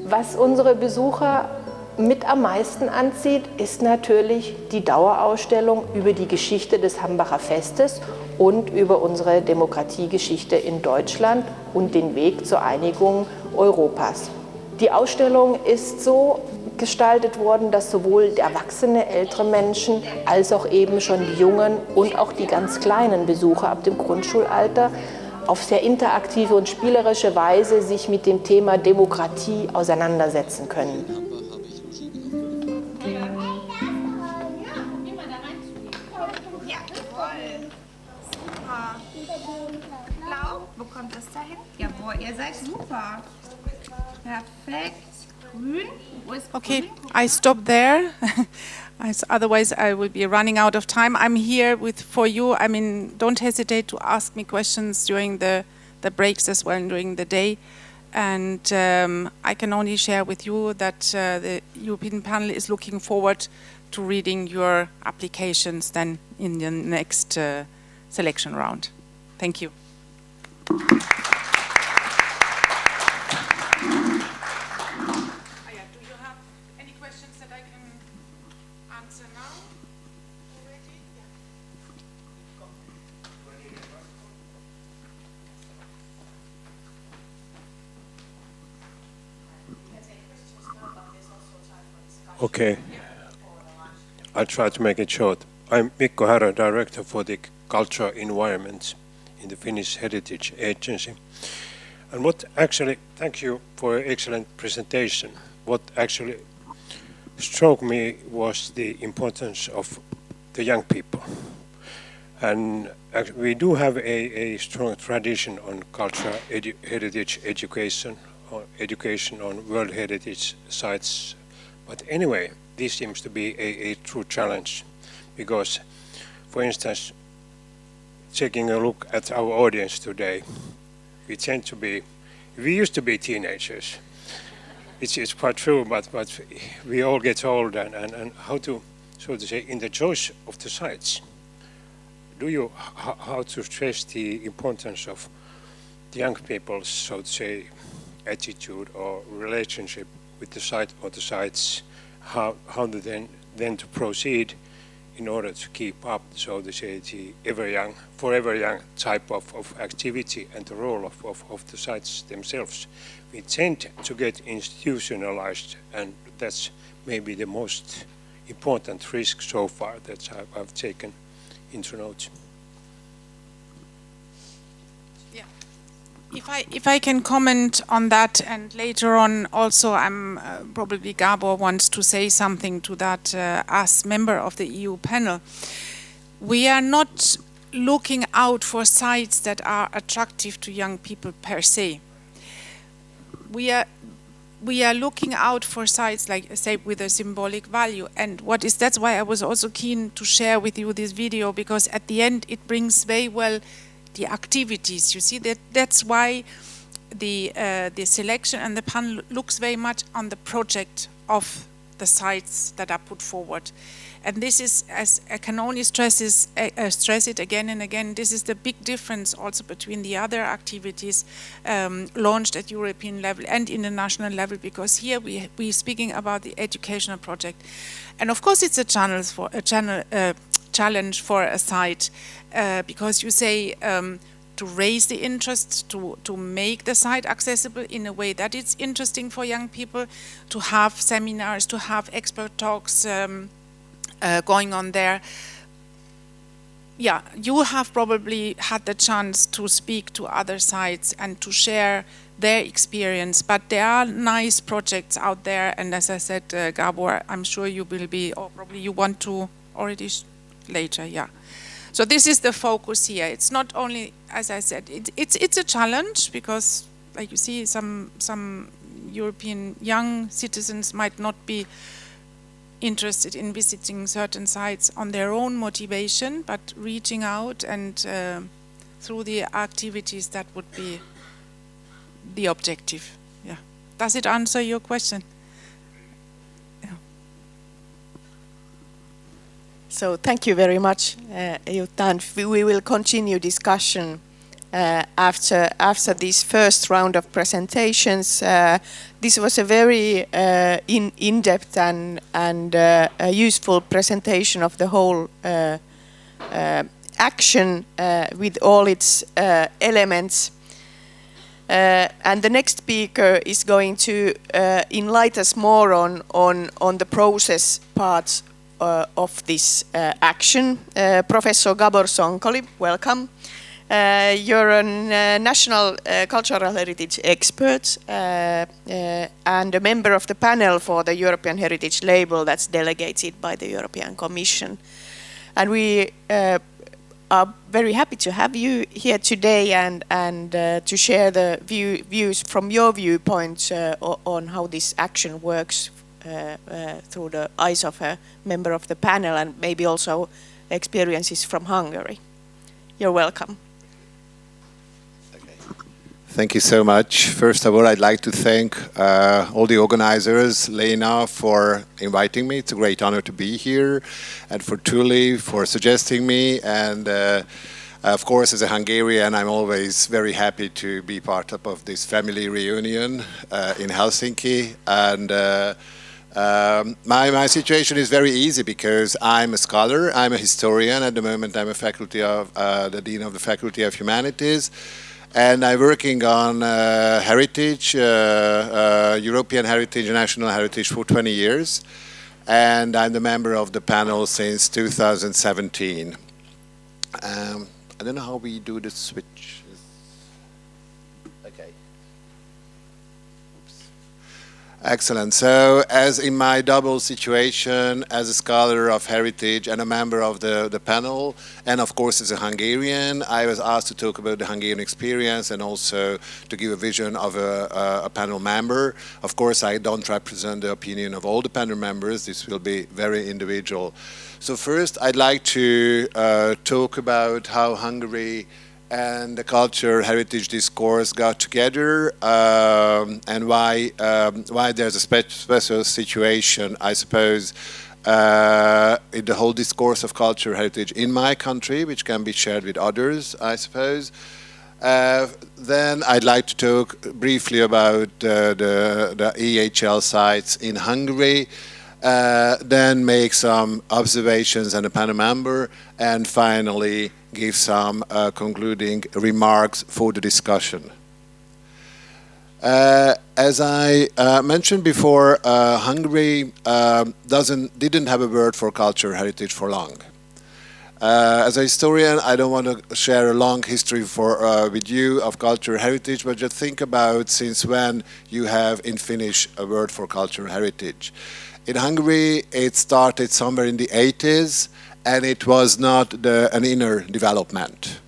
Was unsere Besucher mit am meisten anzieht, ist natürlich die Dauerausstellung über die Geschichte des Hambacher Festes und über unsere Demokratiegeschichte in Deutschland und den Weg zur Einigung Europas. Die Ausstellung ist so gestaltet worden, dass sowohl erwachsene, ältere Menschen als auch eben schon die jungen und auch die ganz kleinen Besucher ab dem Grundschulalter auf sehr interaktive und spielerische Weise sich mit dem Thema Demokratie auseinandersetzen können. Blau, wo kommt das dahin? Jawohl, ihr seid super. Perfekt. Grün, wo ist Okay, grün? I stop there. Otherwise, I will be running out of time. I'm here for you. I mean, don't hesitate to ask me questions during the breaks as well and during the day. And I can only share with you that the European panel is looking forward to reading your applications then in the next selection round. Thank you. Okay, I'll try to make it short. I'm Mikko Härä, Director for the Cultural Environment in the Finnish Heritage Agency. And what actually, thank you for an excellent presentation. What actually struck me was the importance of the young people. And we do have a strong tradition on cultural heritage education, or education on World Heritage sites. But anyway, this seems to be a true challenge because, for instance, taking a look at our audience today, we used to be teenagers. It's quite true, but we all get old and how to, so to say, in the choice of the sites, how to stress the importance of the young people's, so to say, attitude or relationship with the site or the sites, how then to proceed in order to keep up, so to say, the forever young type of activity and the role of the sites themselves. We tend to get institutionalized, and that's maybe the most important risk so far that I've taken into note. Yeah. If I can comment on that, and later on also I'm probably Gábor wants to say something to that as member of the EU panel. We are not looking out for sites that are attractive to young people per se. We are looking out for sites, like say, with a symbolic value, and that's why I was also keen to share with you this video, because at the end it brings very well the activities. You see, that's why the selection and the panel looks very much on the project of the sites that are put forward. And this is, as I can only stress it again and again, this is the big difference also between the other activities launched at European level and international level, because here we're speaking about the educational project. And of course it's a challenge for a site, because you say to raise the interest, to make the site accessible in a way that it's interesting for young people, to have seminars, to have expert talks going on there. Yeah, you have probably had the chance to speak to other sites and to share their experience, but there are nice projects out there, and as I said, Gábor, I'm sure you will be, or probably you want to already later, yeah. So this is the focus here. It's not only, as I said, it's a challenge, because like you see, some European young citizens might not be interested in visiting certain sites on their own motivation, but reaching out and through the activities, that would be the objective. Yeah. Does it answer your question? Yeah. So thank you very much, Jutta, and we will continue discussion after this first round of presentations. This was a very in-depth and useful presentation of the whole action with all its elements. And the next speaker is going to enlighten us more on the process parts of this action. Professor Gábor Sonkoly, welcome. You're a national cultural heritage expert and a member of the panel for the European Heritage Label that's delegated by the European Commission. And we are very happy to have you here today and to share the views from your viewpoint on how this action works through the eyes of a member of the panel, and maybe also experiences from Hungary. You're welcome. Thank you so much. First of all, I'd like to thank all the organizers, Leena, for inviting me. It's a great honor to be here, and for Tuuli for suggesting me. And of course, as a Hungarian, I'm always very happy to be part of this family reunion in Helsinki. And my situation is very easy, because I'm a scholar, I'm a historian. At the moment, I'm the Dean of the Faculty of Humanities. And I'm working on heritage, European heritage, national heritage for 20 years. And I'm the member of the panel since 2017. I don't know how we do the switch. Okay. Excellent. So, as in my double situation, as a scholar of heritage and a member of the panel, and of course as a Hungarian, I was asked to talk about the Hungarian experience and also to give a vision of a panel member. Of course, I don't represent the opinion of all the panel members. This will be very individual. So first, I'd like to talk about how Hungary and the culture heritage discourse got together, and why there's a special situation, I suppose, in the whole discourse of culture heritage in my country, which can be shared with others, I suppose. Then I'd like to talk briefly about the EHL sites in Hungary, then make some observations and a panel member, and finally give some concluding remarks for the discussion. As I mentioned before, Hungary didn't have a word for cultural heritage for long. As a historian, I don't want to share a long history with you of cultural heritage, but just think about since when you have in Finnish a word for cultural heritage. In Hungary, it started somewhere in the 80s, and it was not an inner development.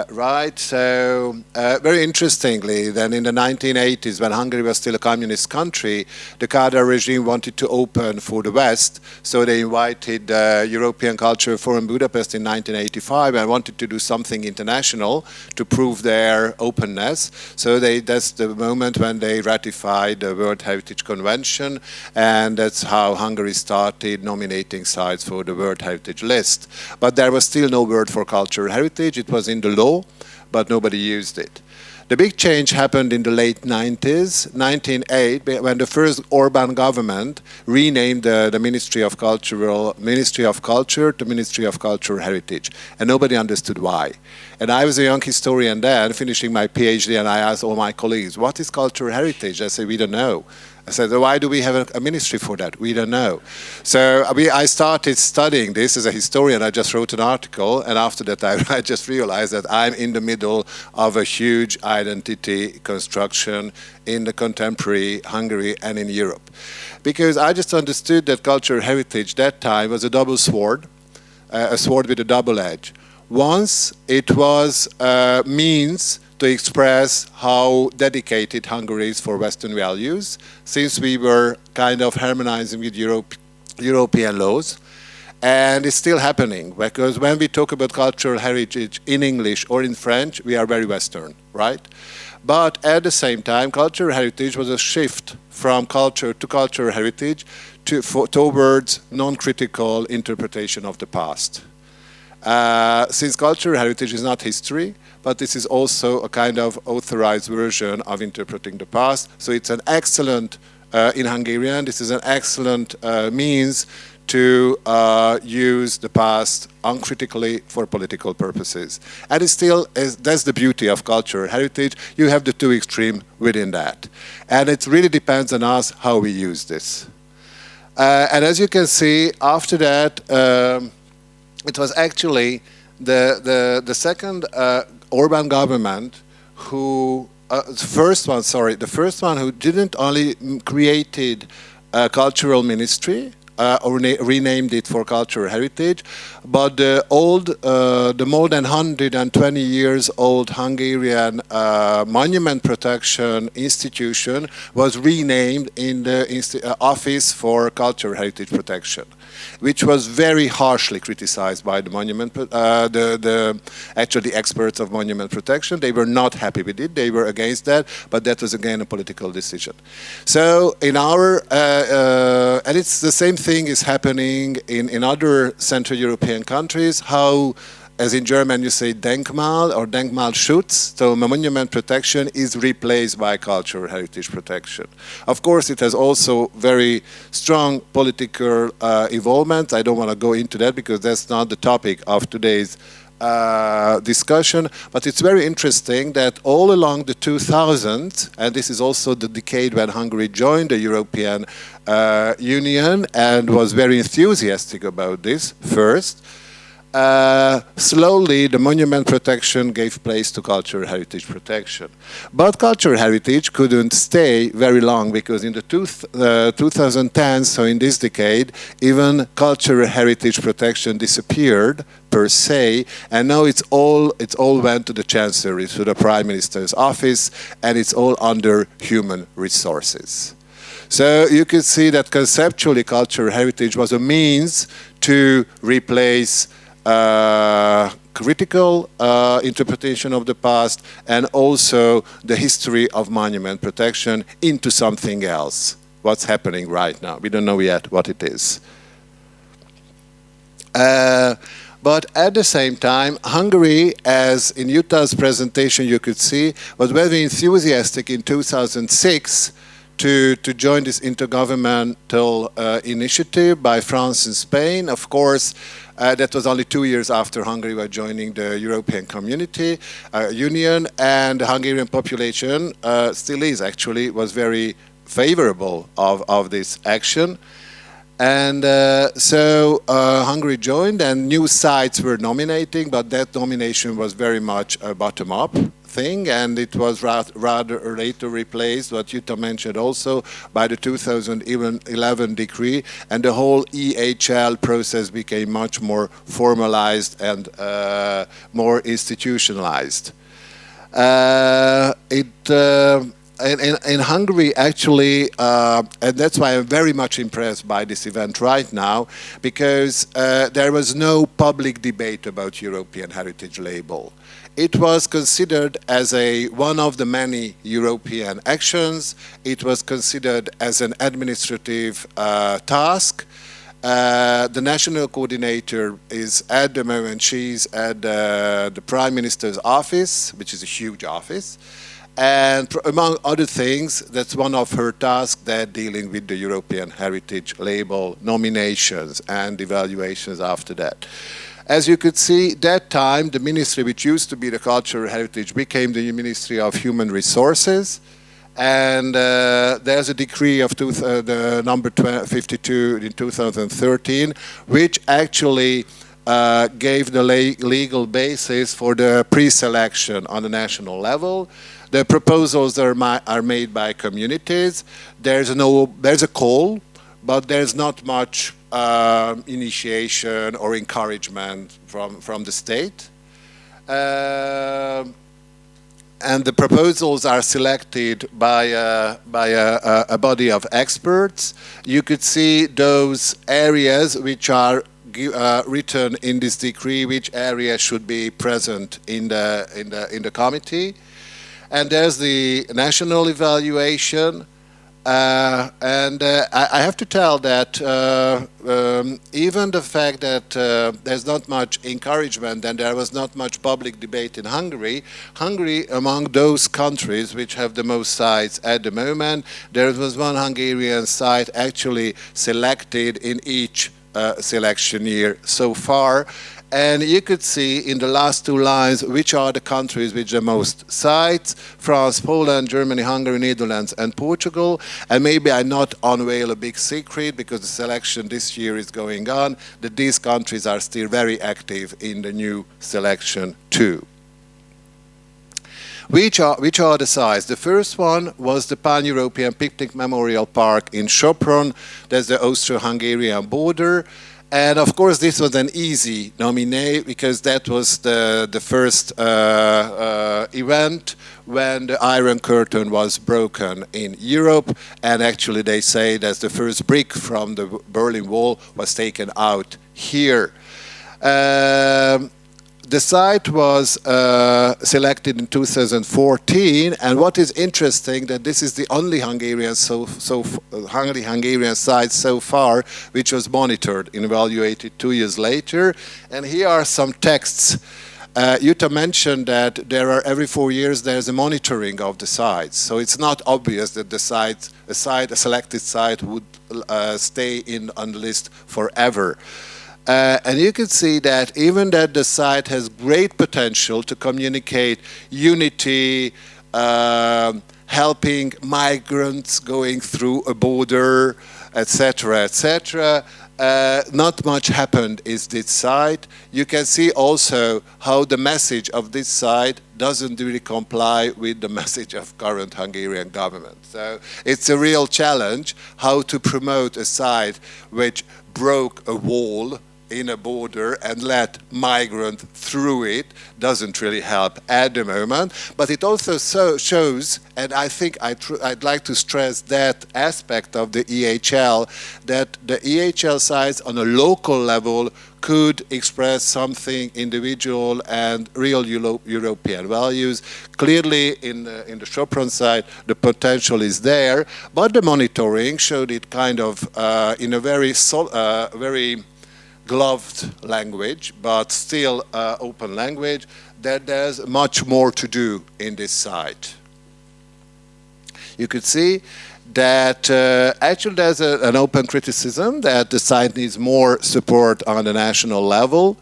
Right, so very interestingly, then in the 1980s, when Hungary was still a communist country, the Kádár regime wanted to open for the West, so they invited the European Cultural Forum Budapest in 1985 and wanted to do something international to prove their openness. So that's the moment when they ratified the World Heritage Convention, and that's how Hungary started nominating sites for the World Heritage list. But there was still no word for cultural heritage. It was in the law, but nobody used it. The big change happened in the late 90s, 1908, when the first Orbán government renamed the Ministry of Culture to Ministry of Cultural Heritage, and nobody understood why. And I was a young historian then, finishing my PhD, and I asked all my colleagues, what is cultural heritage? They said, we don't know. I said, why do we have a ministry for that? We don't know. So I started studying this as a historian. I just wrote an article, and after that I just realized that I'm in the middle of a huge identity construction in the contemporary Hungary and in Europe. Because I just understood that cultural heritage that time was a double sword, a sword with a double edge. Once it was a means to express how dedicated Hungary is for Western values, since we were kind of harmonizing with European laws. And it's still happening, because when we talk about cultural heritage in English or in French, we are very Western, right? But at the same time, cultural heritage was a shift from culture to cultural heritage towards non-critical interpretation of the past. Since cultural heritage is not history, but this is also a kind of authorized version of interpreting the past. So it's an excellent, in Hungarian, this is an excellent means to use the past uncritically for political purposes. And it's still, that's the beauty of cultural heritage. You have the two extremes within that. And it really depends on us how we use this. And as you can see, after that, it was actually the second Orbán government who, the first one who didn't only created a cultural ministry or renamed it for cultural heritage, but the more than 120 years old Hungarian monument protection institution was renamed in the Office for Cultural Heritage Protection, which was very harshly criticized by the monument, actually experts of monument protection. They were not happy with it. They were against that, but that was again a political decision. So in our, and it's the same thing is happening in other Central European countries, how, as in German you say Denkmal or Denkmalschutz, so monument protection is replaced by cultural heritage protection. Of course, it has also very strong political involvement. I don't want to go into that because that's not the topic of today's discussion, but it's very interesting that all along the 2000s, and this is also the decade when Hungary joined the European Union and was very enthusiastic about this first, slowly the monument protection gave place to cultural heritage protection. But cultural heritage couldn't stay very long because in the 2010s, so in this decade, even cultural heritage protection disappeared per se, and now it's all went to the Chancellery, to the Prime Minister's office, and it's all under human resources. So you can see that conceptually cultural heritage was a means to replace critical interpretation of the past and also the history of monument protection into something else. What's happening right now? We don't know yet what it is. But at the same time, Hungary, as in Jutta's presentation you could see, was very enthusiastic in 2006 to join this intergovernmental initiative by France and Spain. Of course, that was only 2 years after Hungary was joining the European Community Union, and the Hungarian population still is actually, was very favorable of this action. And so Hungary joined, and new sites were nominating, but that nomination was very much a bottom-up thing, and it was rather later replaced, what Jutta mentioned also, by the 2011 decree, and the whole EHL process became much more formalized and more institutionalized. In Hungary, actually, and that's why I'm very much impressed by this event right now, because there was no public debate about European Heritage Label. It was considered as one of the many European actions. It was considered as an administrative task. The national coordinator is at the moment, she's at the Prime Minister's office, which is a huge office. And among other things, that's one of her tasks, that dealing with the European Heritage Label nominations and evaluations after that. As you could see, that time, the ministry, which used to be the Cultural Heritage, became the Ministry of Human Resources. And there's a decree of the number 52 in 2013, which actually gave the legal basis for the pre-selection on the national level. The proposals are made by communities. There's a call, but there's not much initiation or encouragement from the state. And the proposals are selected by a body of experts. You could see those areas which are written in this decree, which area should be present in the committee. And there's the national evaluation, and I have to tell that even the fact that there's not much encouragement and there was not much public debate in Hungary, among those countries which have the most sites at the moment, there was one Hungarian site actually selected in each selection year so far. And you could see in the last two lines which are the countries with the most sites: France, Poland, Germany, Hungary, Netherlands, and Portugal. And maybe I not unveil a big secret, because the selection this year is going on, that these countries are still very active in the new selection too. Which are the sites? The first one was the Pan-European Picnic Memorial Park in Sopron. There's the Austro-Hungarian border. And of course, this was an easy nominee, because that was the first event when the Iron Curtain was broken in Europe. And actually, they say that the first brick from the Berlin Wall was taken out here. The site was selected in 2014, and what is interesting, that this is the only Hungarian Hungarian site so far which was monitored and evaluated 2 years later. And here are some texts. Jutta mentioned that there are every 4 years there's a monitoring of the sites, so it's not obvious that a selected site would stay on the list forever. And you can see that even that the site has great potential to communicate unity, helping migrants going through a border, etc., etc. Not much happened in this site. You can see also how the message of this site doesn't really comply with the message of current Hungarian government. So it's a real challenge how to promote a site which broke a wall in a border and let migrants through it. Doesn't really help at the moment. But it also shows, and I think I'd like to stress that aspect of the EHL, that the EHL sites on a local level could express something individual and real European values. Clearly, in the Sopron site, the potential is there, but the monitoring showed it kind of in a very gloved language, but still open language, that there's much more to do in this site. You could see that actually there's an open criticism that the site needs more support on the national level,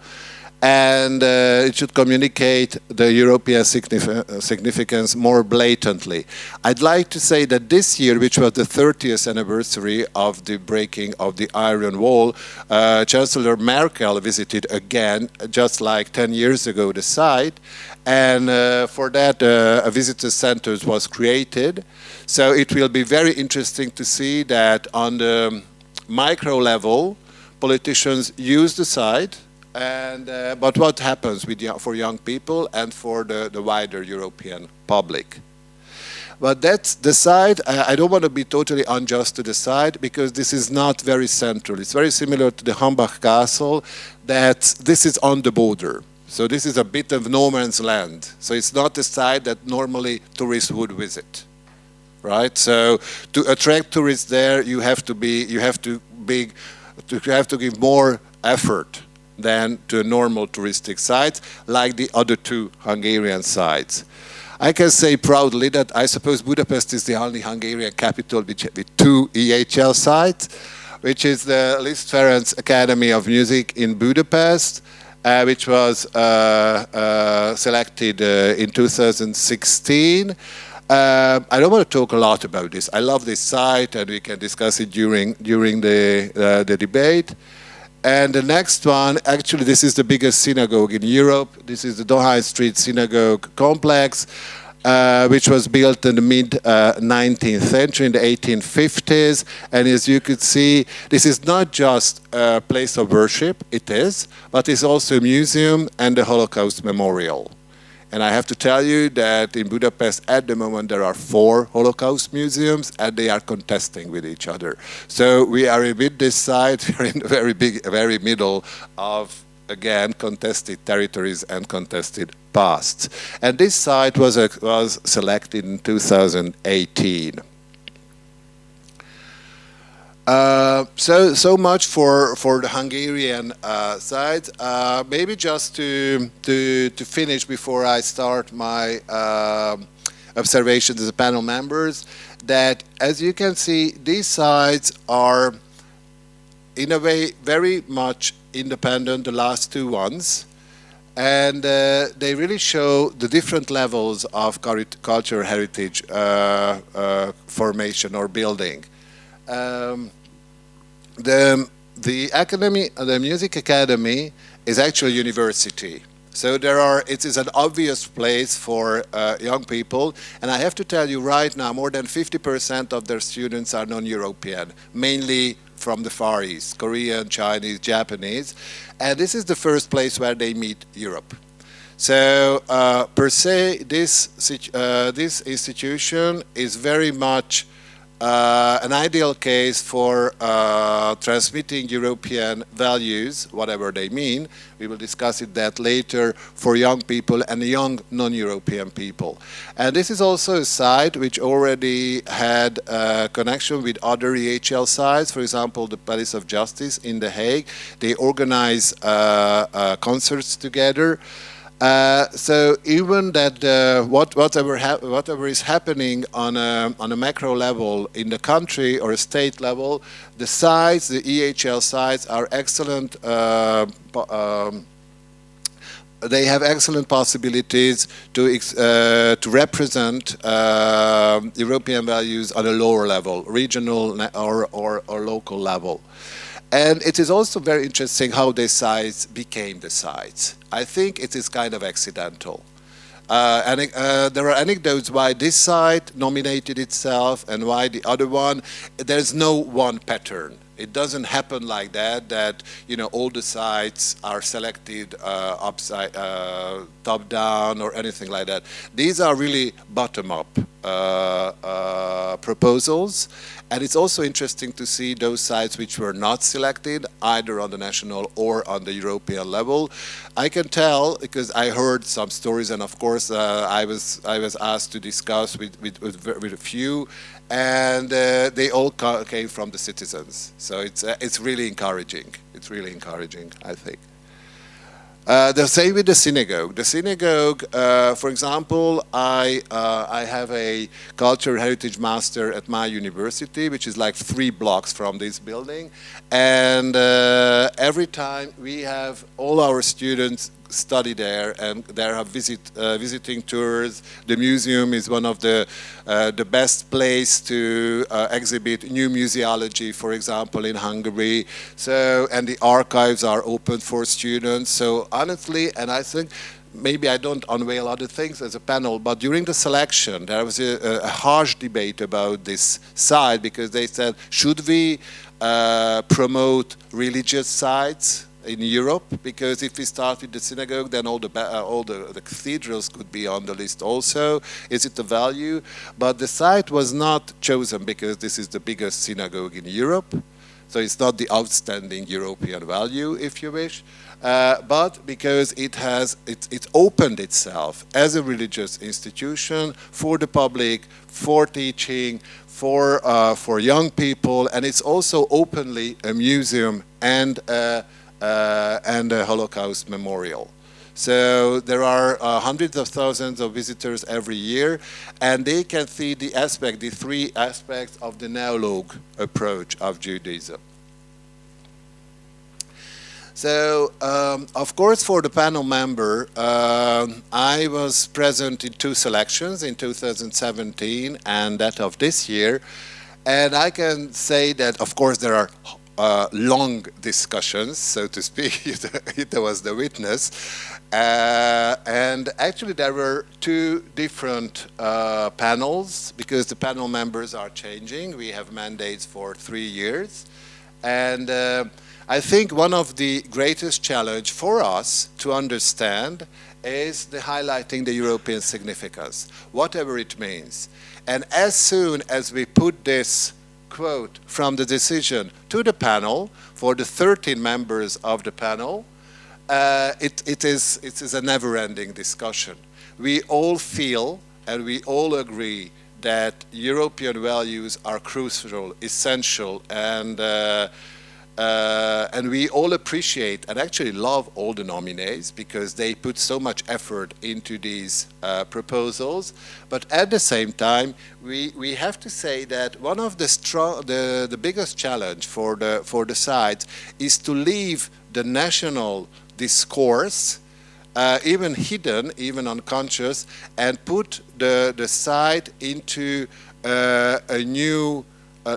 and it should communicate the European significance more blatantly. I'd like to say that this year, which was the 30th anniversary of the breaking of the Iron Wall, Chancellor Merkel visited again, just like 10 years ago, the site, and for that a visitor center was created. So it will be very interesting to see that on the micro level, politicians use the site, and but what happens with for young people and for the wider European public? But that's the site. I don't want to be totally unjust to the site, because this is not very central. It's very similar to the Hambach Castle, that this is on the border. So this is a bit of no man's land. So it's not a site that normally tourists would visit, right? So to attract tourists there, you have to give more effort than to a normal touristic site, like the other two Hungarian sites. I can say proudly that I suppose Budapest is the only Hungarian capital with two EHL sites, which is the Liszt Ferenc Academy of Music in Budapest, which was selected in 2016. I don't want to talk a lot about this. I love this site, and we can discuss it during the debate. And the next one, actually, this is the biggest synagogue in Europe. This is the Dohány Street Synagogue Complex, which was built in the mid-19th century, in the 1850s. And as you could see, this is not just a place of worship, it is, but it's also a museum and a Holocaust memorial. And I have to tell you that in Budapest at the moment there are 4 Holocaust museums, and they are contesting with each other. So we are with this site, we're in the very middle of, again, contested territories and contested pasts. And this site was selected in 2018. So much for the Hungarian side. Maybe just to finish before I start my observations as a panel members, that as you can see, these sites are in a way very much independent, the last 2 ones, and they really show the different levels of cultural heritage formation or building. The academy, the music academy, is actually a university. So it is an obvious place for young people, and I have to tell you right now, more than 50% of their students are non-European, mainly from the Far East, Korean, Chinese, Japanese, and this is the first place where they meet Europe. So per se, this institution is very much an ideal case for transmitting European values, whatever they mean. We will discuss that later, for young people and young non-European people. And this is also a site which already had a connection with other EHL sites. For example, the Palace of Justice in The Hague. They organize concerts together. So even that whatever is happening on a macro level in the country or a state level, the sites, the EHL sites, are excellent. They have excellent possibilities to represent European values on a lower level, regional or local level. And it is also very interesting how the sites became the sites. I think it is kind of accidental. There are anecdotes why this site nominated itself and why the other one. There's no one pattern. It doesn't happen like that all the sites are selected top down or anything like that. These are really bottom-up proposals. And it's also interesting to see those sites which were not selected, either on the national or on the European level. I can tell because I heard some stories, and of course I was asked to discuss with a few, and they all came from the citizens. So it's really encouraging. It's really encouraging, I think. The same with the synagogue. The synagogue, for example, I have a cultural heritage master at my university, which is like 3 blocks from this building. And every time we have all our students study there, and there are visiting tours. The museum is one of the best place to exhibit new museology, for example, in Hungary. So, and the archives are open for students. So honestly, and I think maybe I don't unveil other things as a panel, but during the selection there was a harsh debate about this site, because they said, should we promote religious sites in Europe? Because if we start with the synagogue, then all the cathedrals could be on the list also. Is it a value? But the site was not chosen because this is the biggest synagogue in Europe. So it's not the outstanding European value, if you wish, but because it opened itself as a religious institution for the public, for teaching, for young people, and it's also openly a museum and a Holocaust memorial. So there are hundreds of thousands of visitors every year, and they can see the 3 aspects of the neologue approach of Judaism. So, of course, for the panel member, I was present in 2 selections, in 2017 and that of this year, and I can say that, of course, there are long discussions, so to speak. Jutta was the witness. And actually there were 2 different panels, because the panel members are changing. We have mandates for 3 years. And I think one of the greatest challenge for us to understand is the highlighting the European significance, whatever it means. And as soon as we put this quote from the decision to the panel, for the 13 members of the panel, it is a never-ending discussion. We all feel and we all agree that European values are crucial, essential, and we all appreciate and actually love all the nominees because they put so much effort into these proposals. But at the same time, we have to say that one of the biggest challenge for the sites is to leave the national discourse, even hidden, even unconscious, and put the site into a new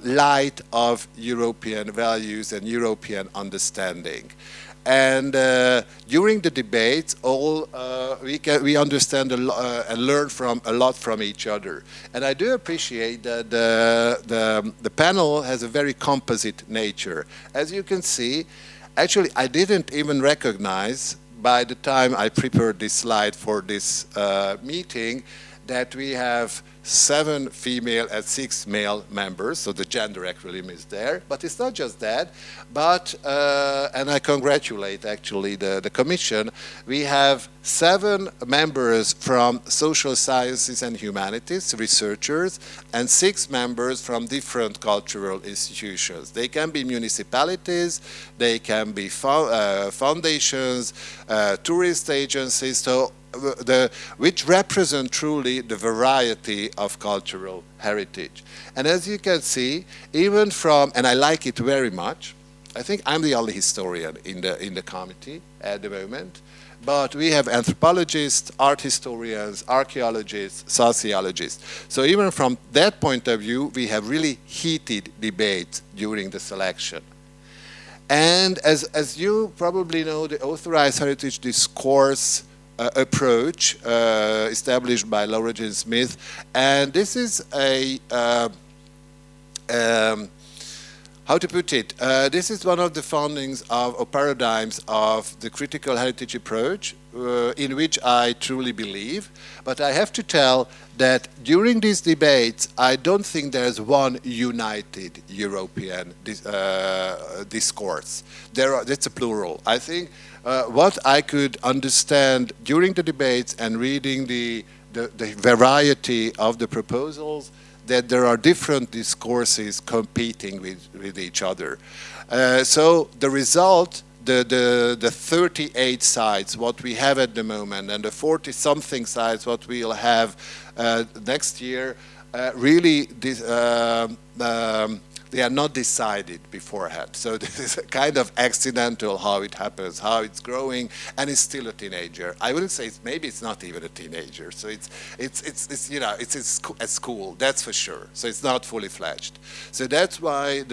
light of European values and European understanding. And during the debates, we understand and learn a lot from each other. And I do appreciate that the panel has a very composite nature. As you can see, actually I didn't even recognize by the time I prepared this slide for this meeting that we have 7 female and 6 male members, so the gender acronym is there. But it's not just that, but, and I congratulate actually the Commission, we have 7 members from social sciences and humanities, researchers, and 6 members from different cultural institutions. They can be municipalities, they can be foundations, tourist agencies, so which represent truly the variety of cultural heritage. And as you can see, even from, and I like it very much, I think I'm the only historian in the committee at the moment, but we have anthropologists, art historians, archaeologists, sociologists. So even from that point of view, we have really heated debates during the selection. And as you probably know, the authorized heritage discourse approach established by Loránd Smith, and this is a how to put it? This is one of the foundings or paradigms of the critical heritage approach, in which I truly believe. But I have to tell that during these debates, I don't think there's one united European discourse. That's a plural. I think what I could understand during the debates and reading the variety of the proposals, that there are different discourses competing with each other. So the result the 38 sites what we have at the moment and the 40-something sites what we'll have next year, really they are not decided beforehand. So this is a kind of accidental how it happens, how it's growing, and it's still a teenager. I wouldn't say maybe it's not even a teenager. So it's you know it's at school, that's for sure. So it's not fully fledged. So that's why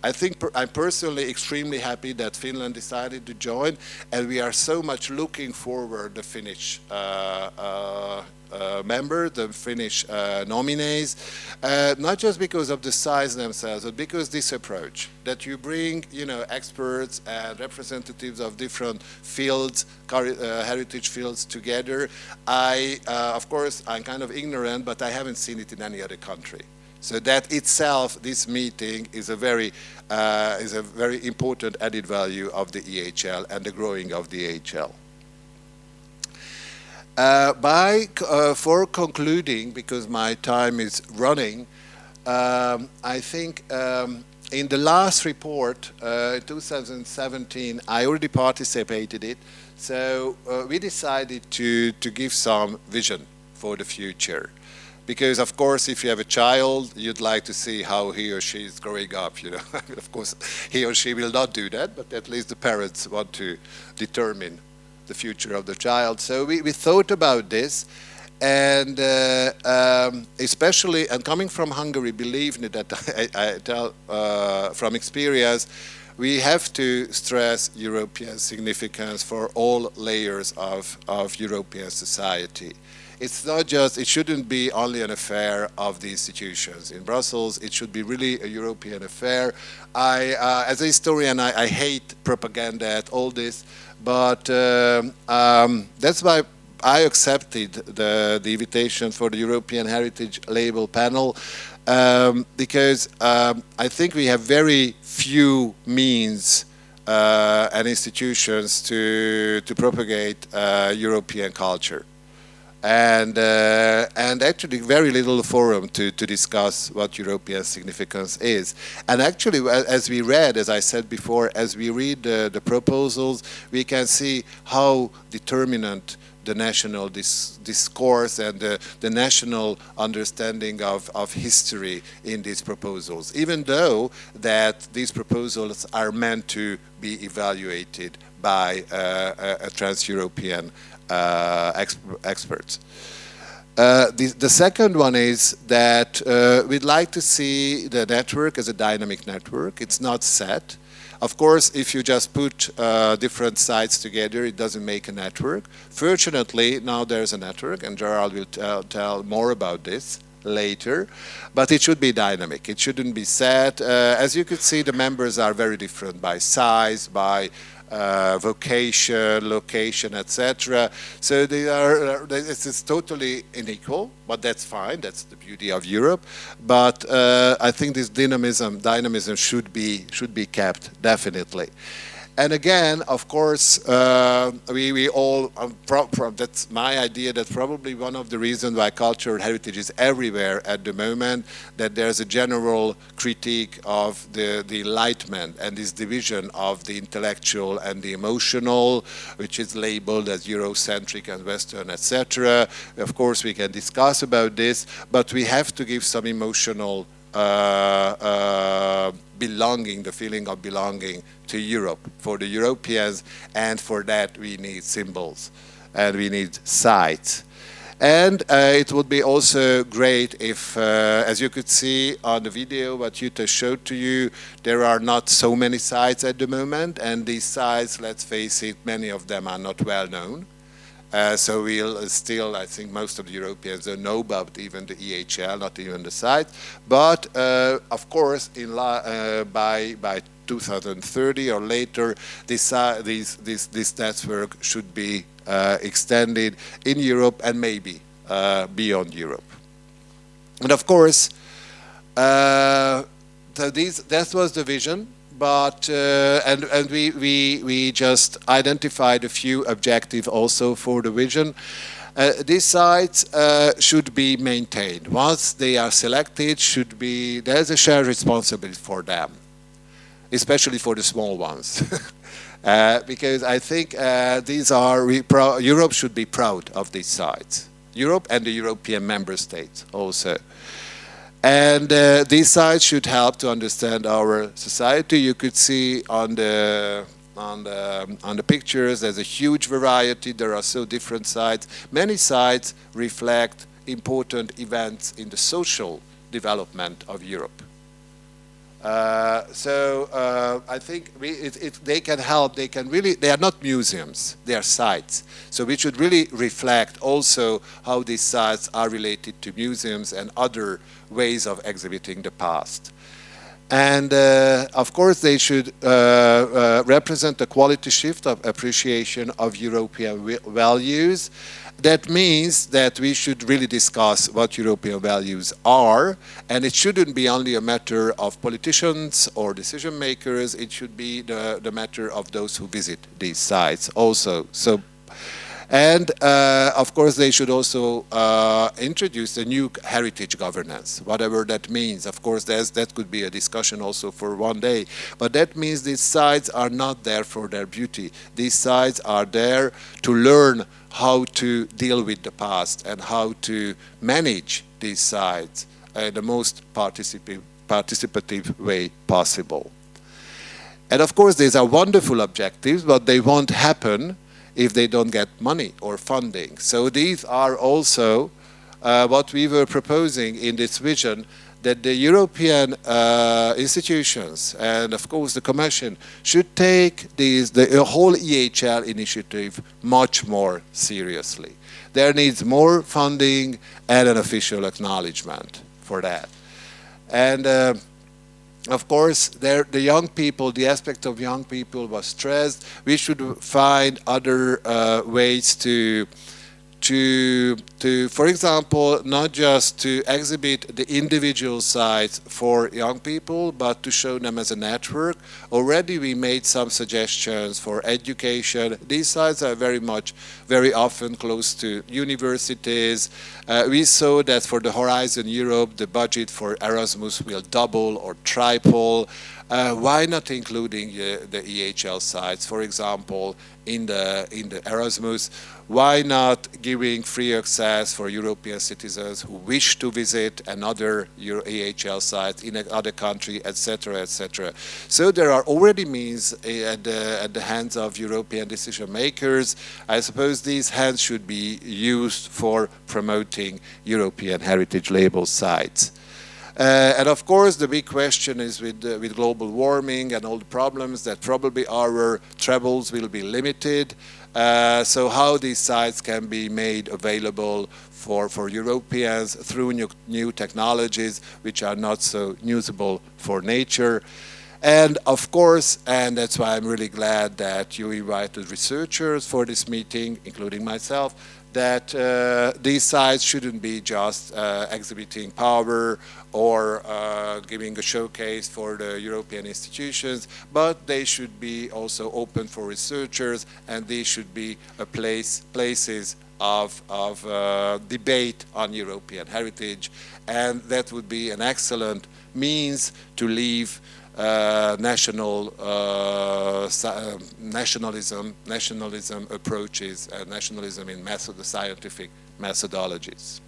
I think I'm personally extremely happy that Finland decided to join, and we are so much looking forward the Finnish member, the Finnish nominees, not just because of the size themselves, but because this approach that you bring, you know, experts and representatives of different fields, heritage fields together. Of course, I'm kind of ignorant, but I haven't seen it in any other country. So that itself, this meeting is a very important added value of the EHL and the growing of the EHL. For concluding, because my time is running, I think in the last report, 2017, I already participated in it, so we decided to give some vision for the future. Because of course, if you have a child, you'd like to see how he or she is growing up, you know. Of course, he or she will not do that, but at least the parents want to determine the future of the child. So we thought about this, and especially, and coming from Hungary, believe me that I tell from experience, we have to stress European significance for all layers of European society. It's not just, it shouldn't be only an affair of the institutions in Brussels, it should be really a European affair. As a historian, I hate propaganda at all this, but that's why I accepted the invitation for the European Heritage Label panel, because I think we have very few means and institutions to propagate European culture. And actually very little forum to discuss what European significance is. And actually, as we read, as I said before, as we read the proposals, we can see how determinant the national discourse and the national understanding of history in these proposals, even though that these proposals are meant to be evaluated by a trans-European experts. The second one is that we'd like to see the network as a dynamic network. It's not set. Of course, if you just put different sites together, it doesn't make a network. Fortunately, now there's a network, and Gerald will tell more about this later, but it should be dynamic. It shouldn't be set. As you could see, the members are very different by size, by vocation, location, etc. So it's totally unequal, but that's fine. That's the beauty of Europe. But I think this dynamism should be kept definitely. And again, of course, we all, that's my idea, that probably one of the reasons why cultural heritage is everywhere at the moment, that there's a general critique of the Enlightenment and this division of the intellectual and the emotional, which is labeled as Eurocentric and Western, etc. Of course, we can discuss about this, but we have to give some emotional belonging, the feeling of belonging to Europe, for the Europeans, and for that we need symbols and we need sites. And it would be also great if, as you could see on the video what Jutta showed to you, there are not so many sites at the moment, and these sites, let's face it, many of them are not well known. So we'll still, I think most of the Europeans don't know about even the EHL, not even the site. But of course, by 2030 or later, this network should be extended in Europe and maybe beyond Europe. And of course, that was the vision. But and we just identified a few objectives also for the vision. These sites should be maintained. Once they are selected, there's a shared responsibility for them. especially for the small ones. Because I think Europe should be proud of these sites. Europe and the European member states also. And these sites should help to understand our society. You could see on the pictures, there's a huge variety. There are so different sites. Many sites reflect important events in the social development of Europe. I think they can help. They can really. They are not museums. They are sites. So we should really reflect also how these sites are related to museums and other ways of exhibiting the past. And of course, they should represent a quality shift of appreciation of European values. That means that we should really discuss what European values are, and it shouldn't be only a matter of politicians or decision makers. It should be the matter of those who visit these sites also. And of course, they should also introduce a new heritage governance, whatever that means. Of course, that could be a discussion also for one day. But that means these sites are not there for their beauty. These sites are there to learn how to deal with the past and how to manage these sites in the most participative way possible. And of course, these are wonderful objectives, but they won't happen if they don't get money or funding. So these are also what we were proposing in this vision, that the European institutions and of course the Commission should take the whole EHL initiative much more seriously. There needs more funding and an official acknowledgement for that. And of course, the young people, the aspect of young people was stressed. We should find other ways to, for example, not just to exhibit the individual sites for young people, but to show them as a network. Already we made some suggestions for education. These sites are very often close to universities. We saw that for the Horizon Europe, the budget for Erasmus will double or triple. Why not including the EHL sites, for example, in the Erasmus? Why not giving free access for European citizens who wish to visit another EHL site in another country, etc., etc.? So there are already means at the hands of European decision makers. I suppose these hands should be used for promoting European heritage label sites. And of course, the big question is with global warming and all the problems that probably our travels will be limited. So how these sites can be made available for Europeans through new technologies which are not so usable for nature. And of course, and that's why I'm really glad that you invited researchers for this meeting, including myself, that these sites shouldn't be just exhibiting power or giving a showcase for the European institutions, but they should be also open for researchers, and these should be places of debate on European heritage, and that would be an excellent means to leave nationalism approaches and nationalism in scientific methodologies.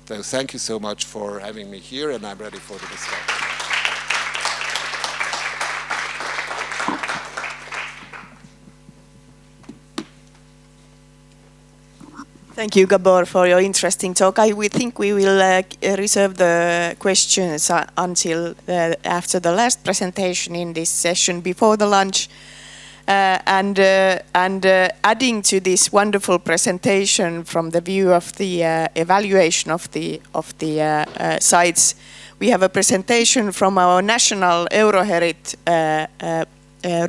So thank you so much for having me here, and I'm ready for the discussion. Thank you, Gábor, for your interesting talk. We think we will reserve the questions until after the last presentation in this session before the lunch. And adding to this wonderful presentation from the view of the evaluation of the sites, we have a presentation from our national EUROHERIT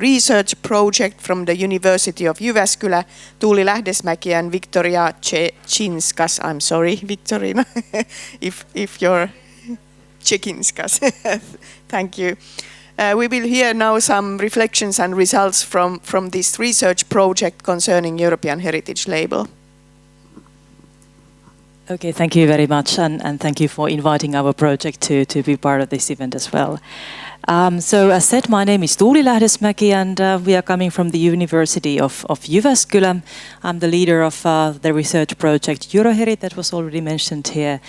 research project from the University of Jyväskylä, Tuuli, Lähdesmäki and Viktorija Čeginskas. I'm sorry, Viktorina, if you're Čeginskas. Thank you. We will hear now some reflections and results from this research project concerning European Heritage Label. Okay, thank you very much, and thank you for inviting our project to be part of this event as well. So as said, my name is Tuuli Lähdesmäki, and we are coming from the University of Jyväskylä. I'm the leader of the research project EUROHERIT that was already mentioned here.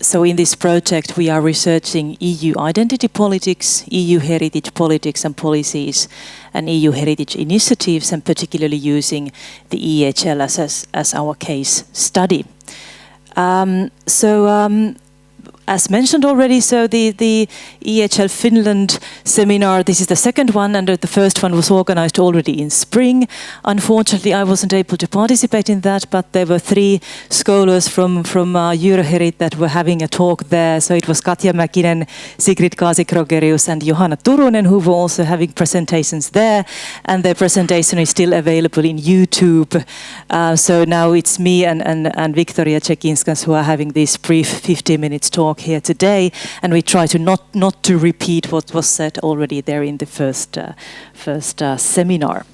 So in this project we are researching EU identity politics, EU heritage politics and policies, and EU heritage initiatives, and particularly using the EHL as our case study. As mentioned already, so the EHL Finland seminar, this is the second one, and the first one was organized already in spring. Unfortunately, I wasn't able to participate in that, but there were 3 scholars from EUROHERIT that were having a talk there. So it was Katja Mäkinen, Sigrid Kaasi-Krogerius, and Johanna Turunen, who were also having presentations there, and their presentation is still available in YouTube. So now it's me and Viktorija Čeginskas who are having this brief 15 minutes talk here today, and we try to not to repeat what was said already there in the first seminar.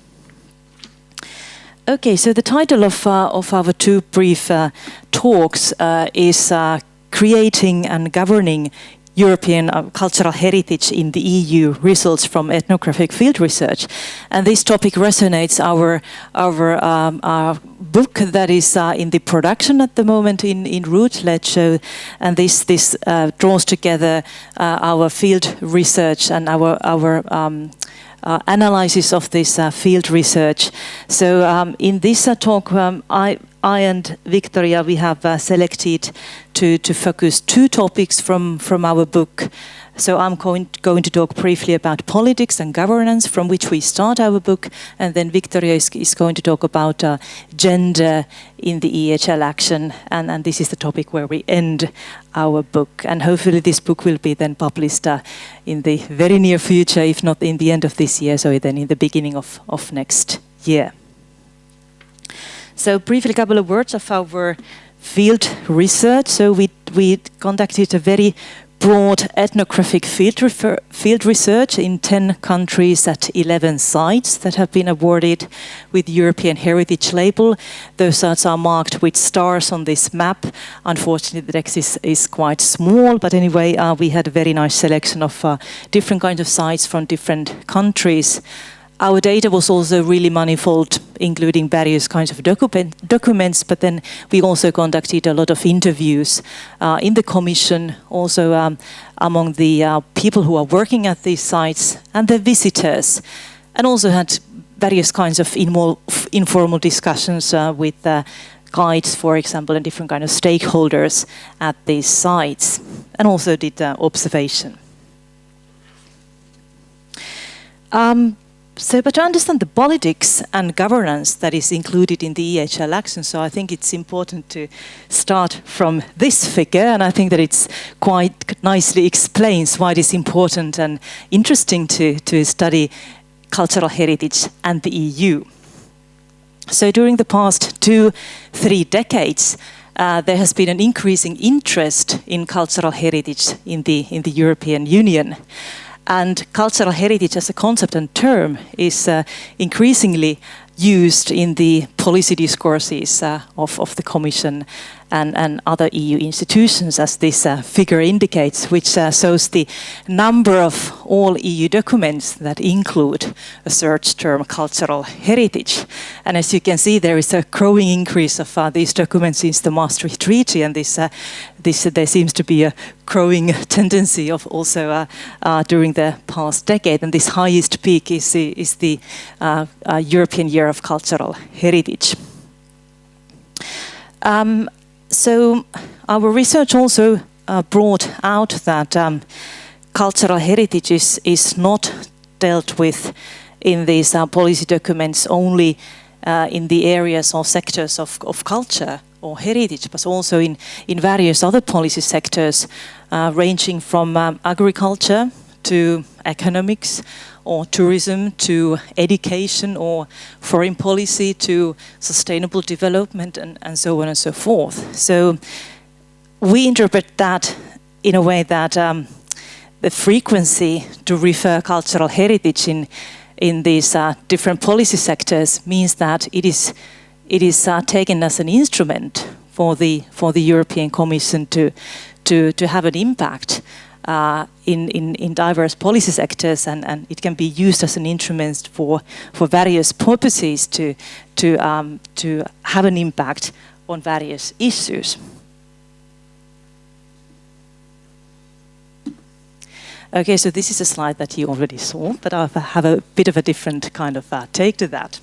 Okay, so the title of our 2 brief talks is Creating and Governing European Cultural Heritage in the EU, Results from Ethnographic Field Research. And this topic resonates our book that is in the production at the moment in Routledge. And this draws together our field research and our analysis of this field research. So in this talk, I and Viktorija, we have selected to focus 2 topics from our book. So I'm going to talk briefly about politics and governance, from which we start our book, and then Viktorija is going to talk about gender in the EHL action, and this is the topic where we end our book. And hopefully this book will be then published in the very near future, if not in the end of this year, so then in the beginning of next year. So briefly, a couple of words of our field research. So we conducted a very broad ethnographic field research in 10 countries at 11 sites that have been awarded with European Heritage label. Those sites are marked with stars on this map. Unfortunately, the text is quite small, but anyway, we had a very nice selection of different kinds of sites from different countries. Our data was also really manifold, including various kinds of documents, but then we also conducted a lot of interviews in the Commission, also among the people who are working at these sites and the visitors, and also had various kinds of informal discussions with guides, for example, and different kinds of stakeholders at these sites, and also did observation. But to understand the politics and governance that is included in the EHL action, so I think it's important to start from this figure, and I think that it's quite nicely explains why it is important and interesting to study cultural heritage and the EU. So during the past 2-3 decades, there has been an increasing interest in cultural heritage in the European Union. And cultural heritage as a concept and term is increasingly used in the policy discourses of the Commission and other EU institutions, as this figure indicates, which shows the number of all EU documents that include a search term cultural heritage. And as you can see, there is a growing increase of these documents since the Maastricht Treaty, and there seems to be a growing tendency of also during the past decade. And this highest peak is the European Year of Cultural Heritage. So our research also brought out that cultural heritage is not dealt with in these policy documents only in the areas or sectors of culture or heritage, but also in various other policy sectors, ranging from agriculture to economics, or tourism to education, or foreign policy to sustainable development, and so on and so forth. So we interpret that in a way that the frequency to refer cultural heritage in these different policy sectors means that it is taken as an instrument for the European Commission to have an impact in diverse policy sectors, and it can be used as an instrument for various purposes to have an impact on various issues. Okay, so this is a slide that you already saw, but I have a bit of a different kind of take to that.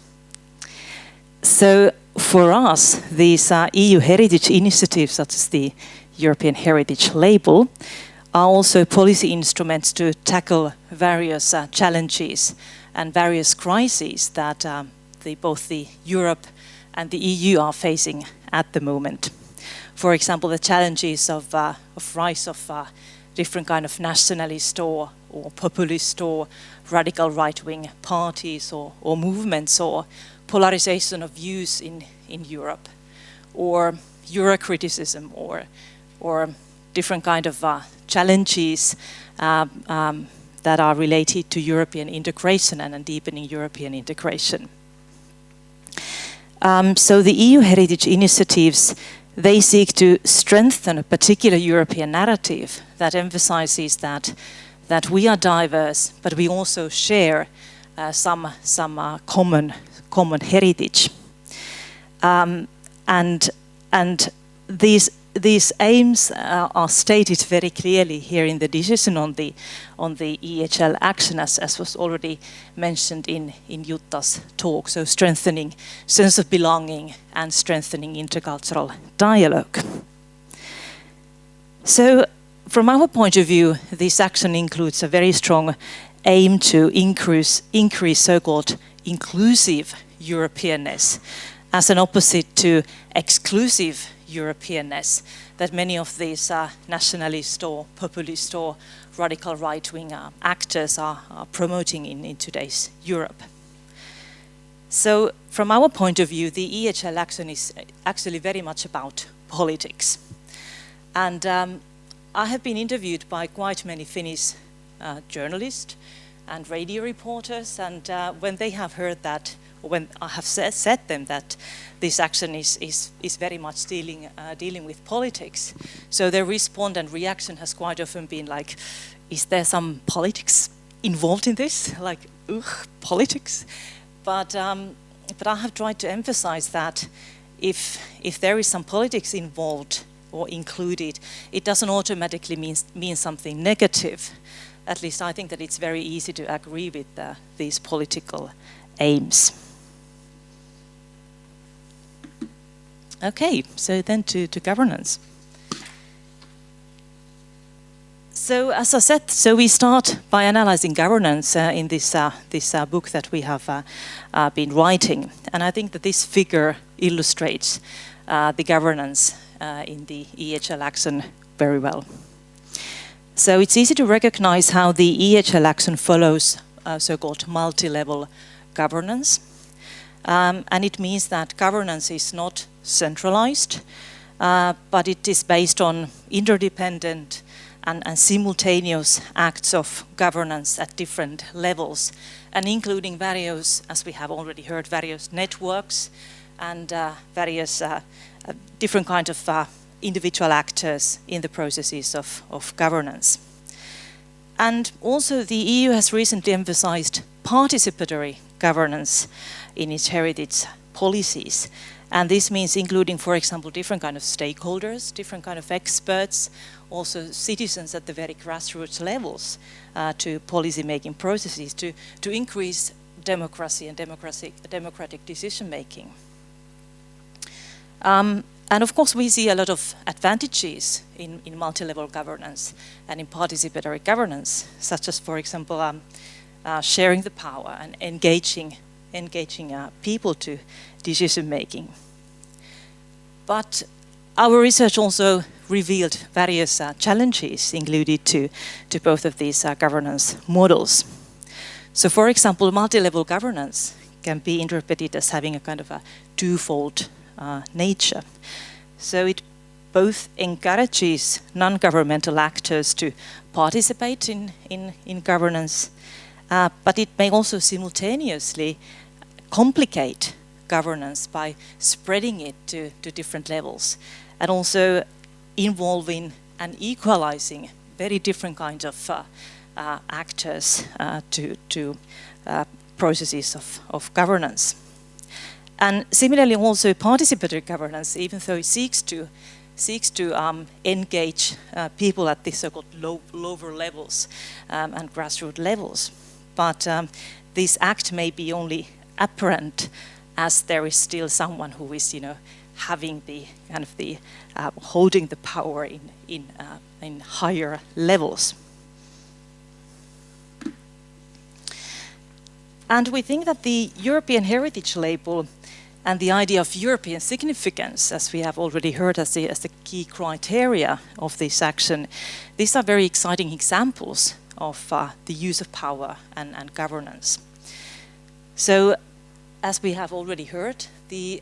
So for us, these EU heritage initiatives, such as the European Heritage Label, are also policy instruments to tackle various challenges and various crises that both the Europe and the EU are facing at the moment. For example, the challenges of rise of different kind of nationalist or populist or radical right-wing parties or movements, or polarization of views in Europe, or Eurocriticism, or different kind of challenges that are related to European integration and deepening European integration. So the EU heritage initiatives, they seek to strengthen a particular European narrative that emphasizes that we are diverse, but we also share some common heritage, and these aims are stated very clearly here in the decision on the EHL action, as was already mentioned in Jutta's talk. So strengthening sense of belonging and strengthening intercultural dialogue. So from our point of view, this action includes a very strong aim to increase so-called inclusive Europeanness as an opposite to exclusive Europeanness that many of these nationalist or populist or radical right-wing actors are promoting in today's Europe. So from our point of view, the EHL action is actually very much about politics. And I have been interviewed by quite many Finnish journalists and radio reporters, and when they have heard that, or when I have said them that this action is very much dealing with politics, so their response and reaction has quite often been like, is there some politics involved in this? Like, ugh, politics? But I have tried to emphasize that if there is some politics involved or included, it doesn't automatically mean something negative. At least I think that it's very easy to agree with these political aims. Okay, so then to governance. So as I said, so we start by analyzing governance in this book that we have been writing. And I think that this figure illustrates the governance in the EHL action very well. So it's easy to recognize how the EHL action follows so-called multi-level governance. And it means that governance is not centralized, but it is based on interdependent and simultaneous acts of governance at different levels, and including various, as we have already heard, various networks and various different kinds of individual actors in the processes of governance. And also the EU has recently emphasized participatory governance in its heritage policies. And this means including, for example, different kind of stakeholders, different kind of experts, also citizens at the very grassroots levels to policy-making processes to increase democracy and democratic decision-making. And of course, we see a lot of advantages in multi-level governance and in participatory governance, such as, for example, sharing the power and engaging people to decision-making. But our research also revealed various challenges included to both of these governance models. So, for example, multi-level governance can be interpreted as having a kind of a twofold nature. So it both encourages non-governmental actors to participate in governance, but it may also simultaneously complicate governance by spreading it to different levels, and also involving and equalizing very different kinds of actors to processes of governance. And similarly also participatory governance, even though it seeks to engage people at the so-called lower levels and grassroots levels. But this act may be only apparent as there is still someone who is, having the kind of the holding the power in higher levels. And we think that the European Heritage Label and the idea of European significance, as we have already heard as the key criteria of this action, these are very exciting examples of the use of power and governance. So, as we have already heard, the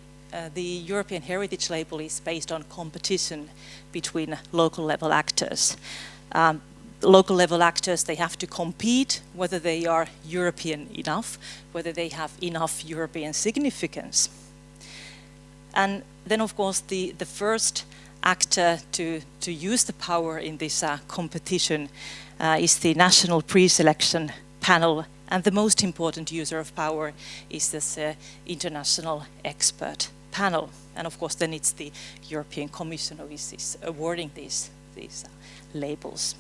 European Heritage Label is based on competition between local level actors. Local level actors, they have to compete whether they are European enough, whether they have enough European significance. And then, of course, the first actor to use the power in this competition is the national pre-selection panel, and the most important user of power is this international expert panel. And of course, then it's the European Commission who is awarding these labels.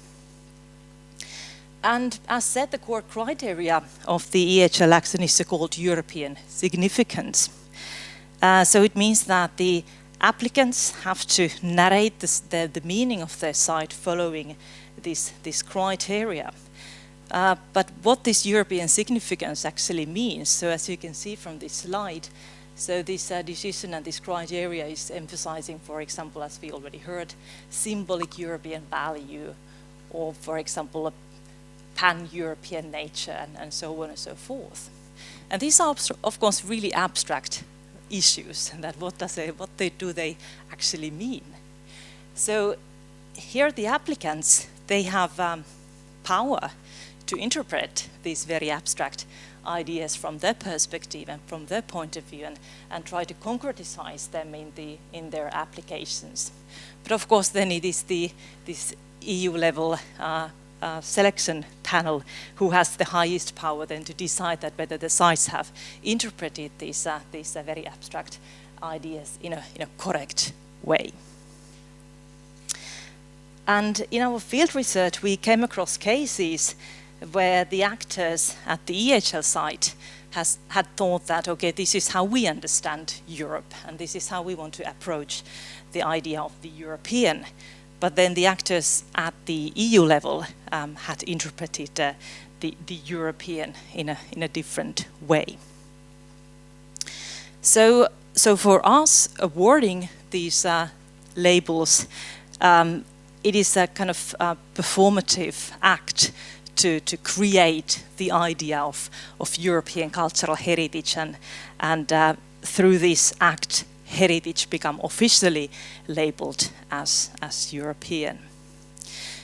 And as said, the core criteria of the EHL action is called European significance. So it means that the applicants have to narrate the meaning of their site following this criteria. But what this European significance actually means, so as you can see from this slide, so this decision and this criteria is emphasizing, for example, as we already heard, symbolic European value, or for example, a pan-European nature, and so on and so forth. And these are, of course, really abstract issues, and that what do they actually mean? So here the applicants, they have power to interpret these very abstract ideas from their perspective and from their point of view, and try to concretize them in their applications. But of course, then it is this EU level selection panel who has the highest power then to decide that whether the sites have interpreted these very abstract ideas in a correct way. And in our field research, we came across cases where the actors at the EHL site had thought that, okay, this is how we understand Europe, and this is how we want to approach the idea of the European. But then the actors at the EU level had interpreted the European in a different way. So for us, awarding these labels, it is a kind of performative act to create the idea of European cultural heritage, and through this act, heritage become officially labeled as European.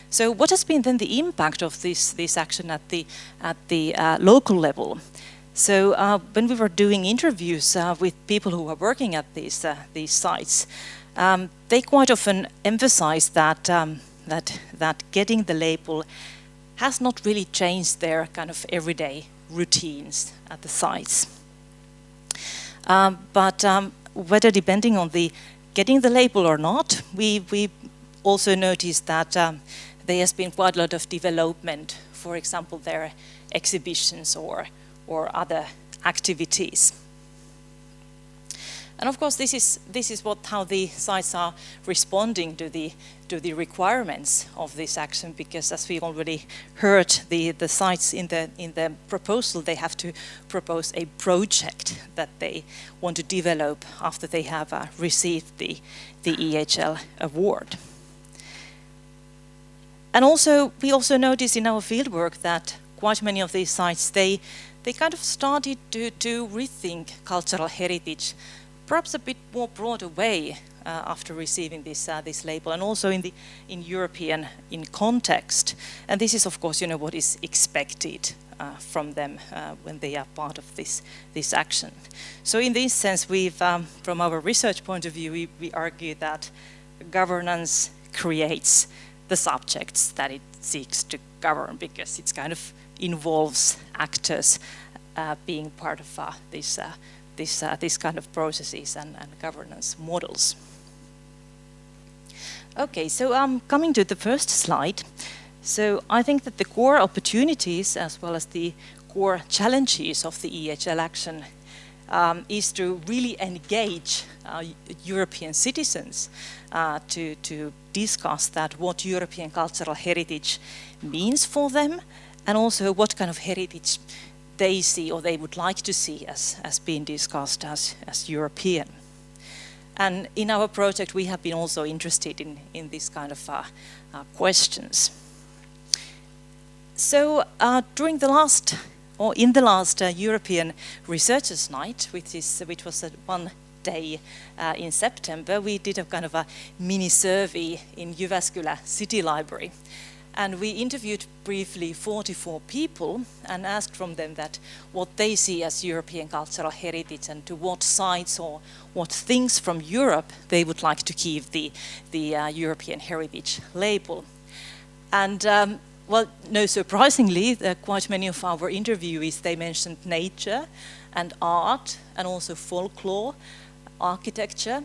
So what has been then the impact of this action at the local level? So when we were doing interviews with people who are working at these sites, they quite often emphasize that getting the label has not really changed their kind of everyday routines at the sites. But whether depending on the getting the label or not, we also noticed that there has been quite a lot of development, for example, their exhibitions or other activities. And of course, this is how the sites are responding to the requirements of this action, because as we already heard, the sites in the proposal, they have to propose a project that they want to develop after they have received the EHL award. And also, we also noticed in our fieldwork that quite many of these sites, they kind of started to rethink cultural heritage, perhaps a bit more broader way after receiving this label, and also in European context. And this is, of course, what is expected from them when they are part of this action. So in this sense, we've, from our research point of view, we argue that governance creates the subjects that it seeks to govern, because it kind of involves actors being part of this kind of processes and governance models. Okay, so coming to the first slide. So I think that the core opportunities as well as the core challenges of the EHL action is to really engage European citizens to discuss that what European cultural heritage means for them, and also what kind of heritage they see or they would like to see as being discussed as European. And in our project we have been also interested in this kind of questions. So in the last European Researchers' Night, which was one day in September, we did a kind of a mini survey in Jyväskylä City Library. And we interviewed briefly 44 people and asked from them that what they see as European cultural heritage and to what sites or what things from Europe they would like to give the European heritage label. And well, no surprisingly, quite many of our interviewees, they mentioned nature and art and also folklore, architecture.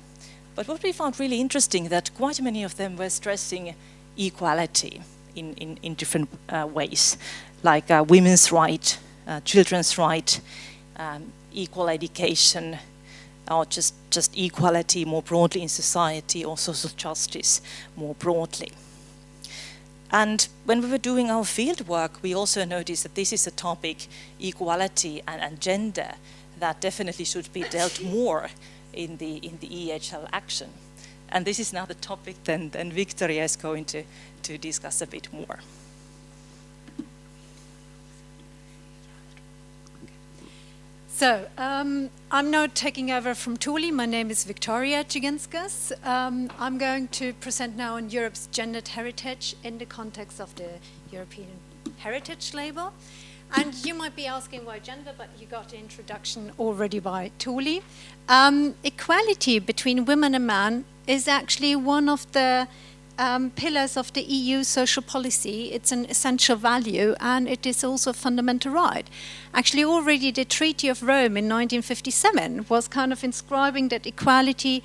But what we found really interesting that quite many of them were stressing equality in different ways, like women's right, children's right, equal education, or just equality more broadly in society, or social justice more broadly. And when we were doing our field work, we also noticed that this is a topic, equality and gender, that definitely should be dealt more in the EHL action. And this is now the topic then Viktorija is going to discuss a bit more. So, I'm now taking over from Tuuli. My name is Viktorija Čeginskas. I'm going to present now on Europe's gendered heritage in the context of the European Heritage Label. And you might be asking why gender, but you got the introduction already by Tuuli. Equality between women and men is actually one of the pillars of the EU social policy. It's an essential value, and it is also a fundamental right. Actually, already the Treaty of Rome in 1957 was kind of inscribing that equality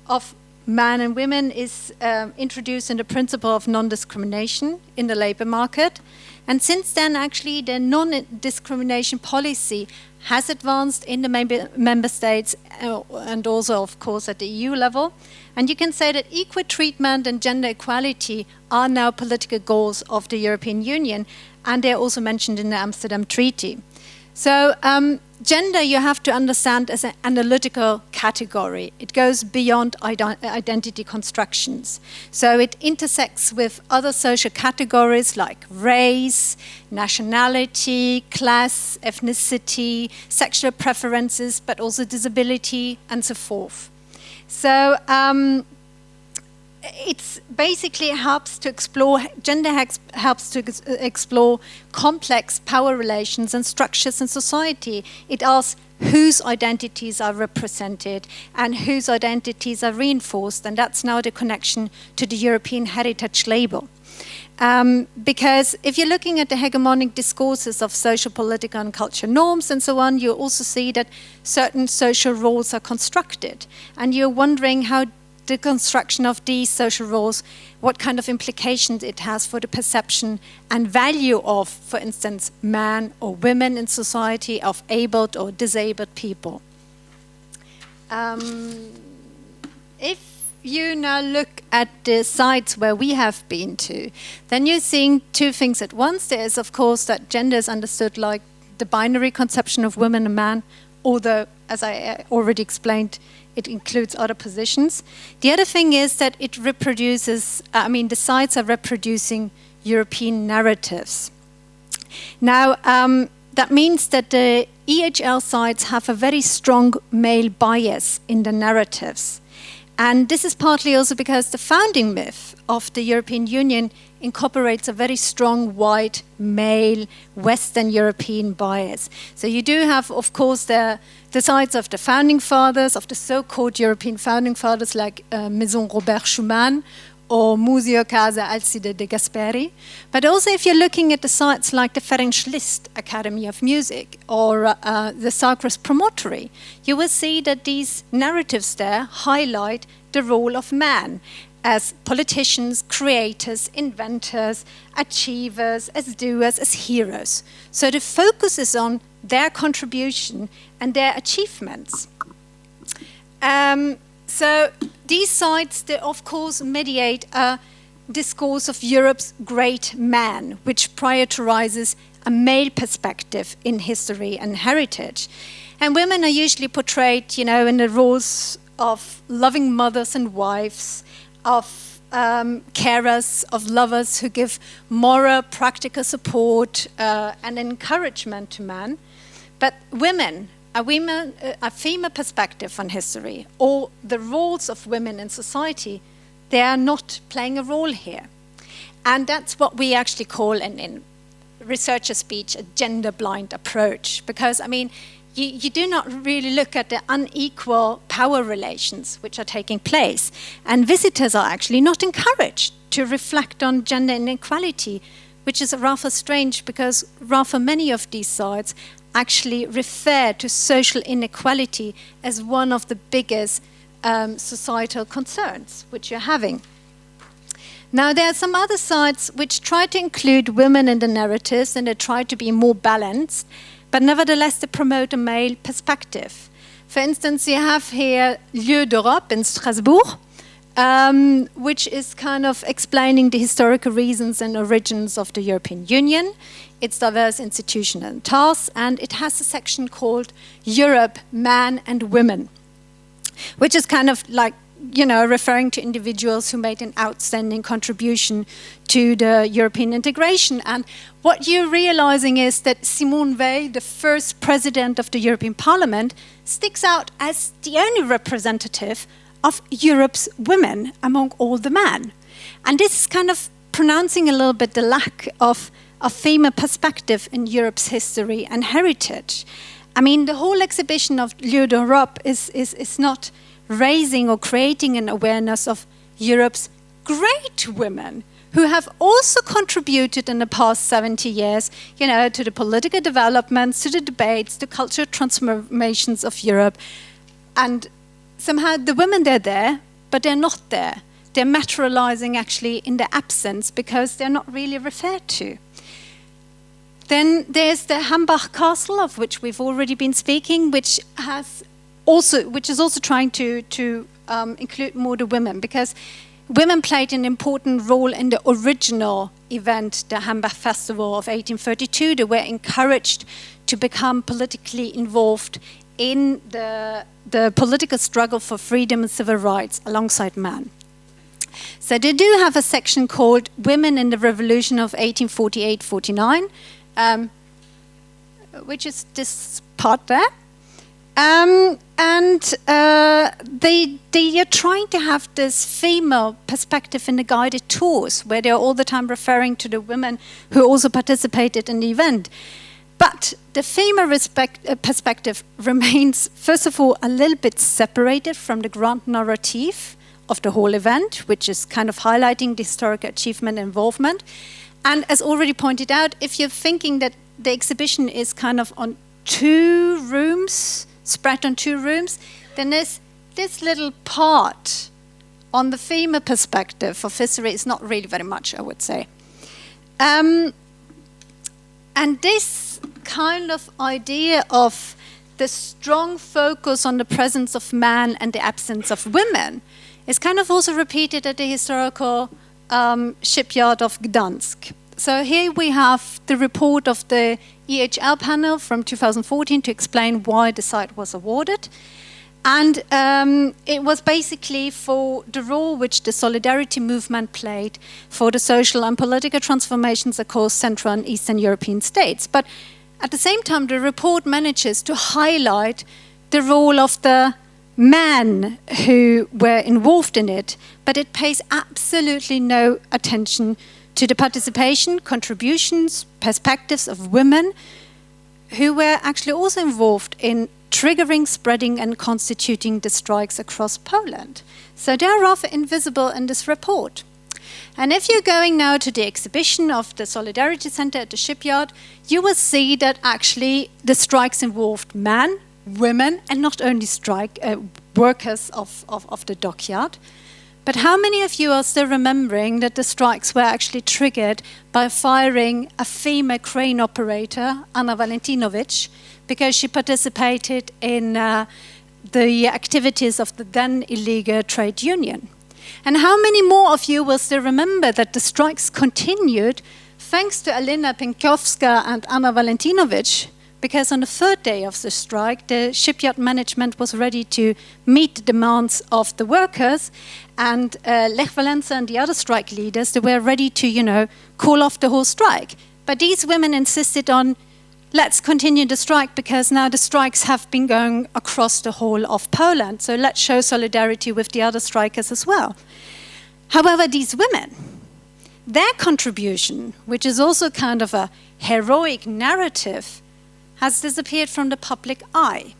of men and women is introduced in the principle of non-discrimination in the labor market. And since then, actually, the non-discrimination policy has advanced in the member states and also, of course, at the EU level. And you can say that equal treatment and gender equality are now political goals of the European Union, and they're also mentioned in the Amsterdam Treaty. So gender you have to understand as an analytical category. It goes beyond identity constructions. So it intersects with other social categories like race, nationality, class, ethnicity, sexual preferences, but also disability and so forth. So it's basically helps to explore, gender helps to explore complex power relations and structures in society. It asks whose identities are represented and whose identities are reinforced, and that's now the connection to the European Heritage Label. Because if you're looking at the hegemonic discourses of social, political and cultural norms and so on, you also see that certain social roles are constructed. And you're wondering how the construction of these social roles, what kind of implications it has for the perception and value of, for instance, men or women in society, of abled or disabled people. If you now look at the sites where we have been to, then you're seeing two things at once. There is, of course, that gender is understood like the binary conception of women and man, although, as I already explained, it includes other positions. The other thing is that it reproduces, the sites are reproducing European narratives. Now, that means that the EHL sites have a very strong male bias in the narratives. And this is partly also because the founding myth of the European Union incorporates a very strong white, male, Western European bias. So you do have, of course, the sides of the founding fathers, of the so-called European founding fathers like Maison Robert Schuman or Museo Casa Alcide de Gasperi. But also if you're looking at the sites like the Ferenc Liszt Academy of Music or the Sacros Promontory, you will see that these narratives there highlight the role of man as politicians, creators, inventors, achievers, as doers, as heroes. So the focus is on their contribution and their achievements. So these sites, they of course mediate a discourse of Europe's great man, which prioritizes a male perspective in history and heritage. And women are usually portrayed, you know, in the roles of loving mothers and wives, of carers, of lovers who give moral, practical support and encouragement to men. But women, a female perspective on history, or the roles of women in society, they are not playing a role here. And that's what we actually call in researcher speech a gender-blind approach. Because, I mean, you do not really look at the unequal power relations which are taking place. And visitors are actually not encouraged to reflect on gender inequality, which is rather strange because rather many of these sites actually refer to social inequality as one of the biggest societal concerns which you're having. Now, there are some other sites which try to include women in the narratives and they try to be more balanced, but nevertheless they promote a male perspective. For instance, you have here Lieu d'Europe in Strasbourg, which is kind of explaining the historical reasons and origins of the European Union, its diverse institutions and tasks, and it has a section called Europe, Man and Women, which is kind of like, you know, referring to individuals who made an outstanding contribution to the European integration. And what you're realizing is that Simone Veil, the first president of the European Parliament, sticks out as the only representative of Europe's women among all the men. And this is kind of pronouncing a little bit the lack of a female perspective in Europe's history and heritage. I mean, the whole exhibition of Lieu d'Europe is not raising or creating an awareness of Europe's great women who have also contributed in the past 70 years, you know, to the political developments, to the debates, to cultural transformations of Europe. And somehow the women, they're there, but they're not there. They're materializing actually in their absence because they're not really referred to. Then there's the Hambach Castle, of which we've already been speaking, which is also trying to include more the women, because women played an important role in the original event, the Hambach Festival of 1832. They were encouraged to become politically involved in the political struggle for freedom and civil rights alongside men. So they do have a section called Women in the Revolution of 1848-49, which is this part there. They are trying to have this female perspective in the guided tours, where they're all the time referring to the women who also participated in the event. But the female perspective remains, first of all, a little bit separated from the grand narrative of the whole event, which is kind of highlighting the historical achievement and involvement. And as already pointed out, if you're thinking that the exhibition is kind of on 2 rooms, spread on 2 rooms, then there's this little part on the female perspective of history is not really very much, I would say. And this kind of idea of the strong focus on the presence of man and the absence of women is kind of also repeated at the historical shipyard of Gdansk. So here we have the report of the EHL panel from 2014 to explain why the site was awarded. And it was basically for the role which the solidarity movement played for the social and political transformations across Central and Eastern European states. But at the same time, the report manages to highlight the role of the men who were involved in it, but it pays absolutely no attention to the participation, contributions, perspectives of women who were actually also involved in triggering, spreading and constituting the strikes across Poland. So they are rather invisible in this report. And if you're going now to the exhibition of the Solidarity Center at the shipyard, you will see that actually the strikes involved men, women, and not only workers of the dockyard. But how many of you are still remembering that the strikes were actually triggered by firing a female crane operator, Anna Valentinovic, because she participated in the activities of the then illegal trade union? And how many more of you will still remember that the strikes continued thanks to Alina Pinkowska and Anna Valentinovic? Because on the third day of the strike, the shipyard management was ready to meet the demands of the workers, and Lech Walesa and the other strike leaders, they were ready to, call off the whole strike. But these women insisted on, let's continue the strike, because now the strikes have been going across the whole of Poland, so let's show solidarity with the other strikers as well. However, these women, their contribution, which is also kind of a heroic narrative, has disappeared from the public eye.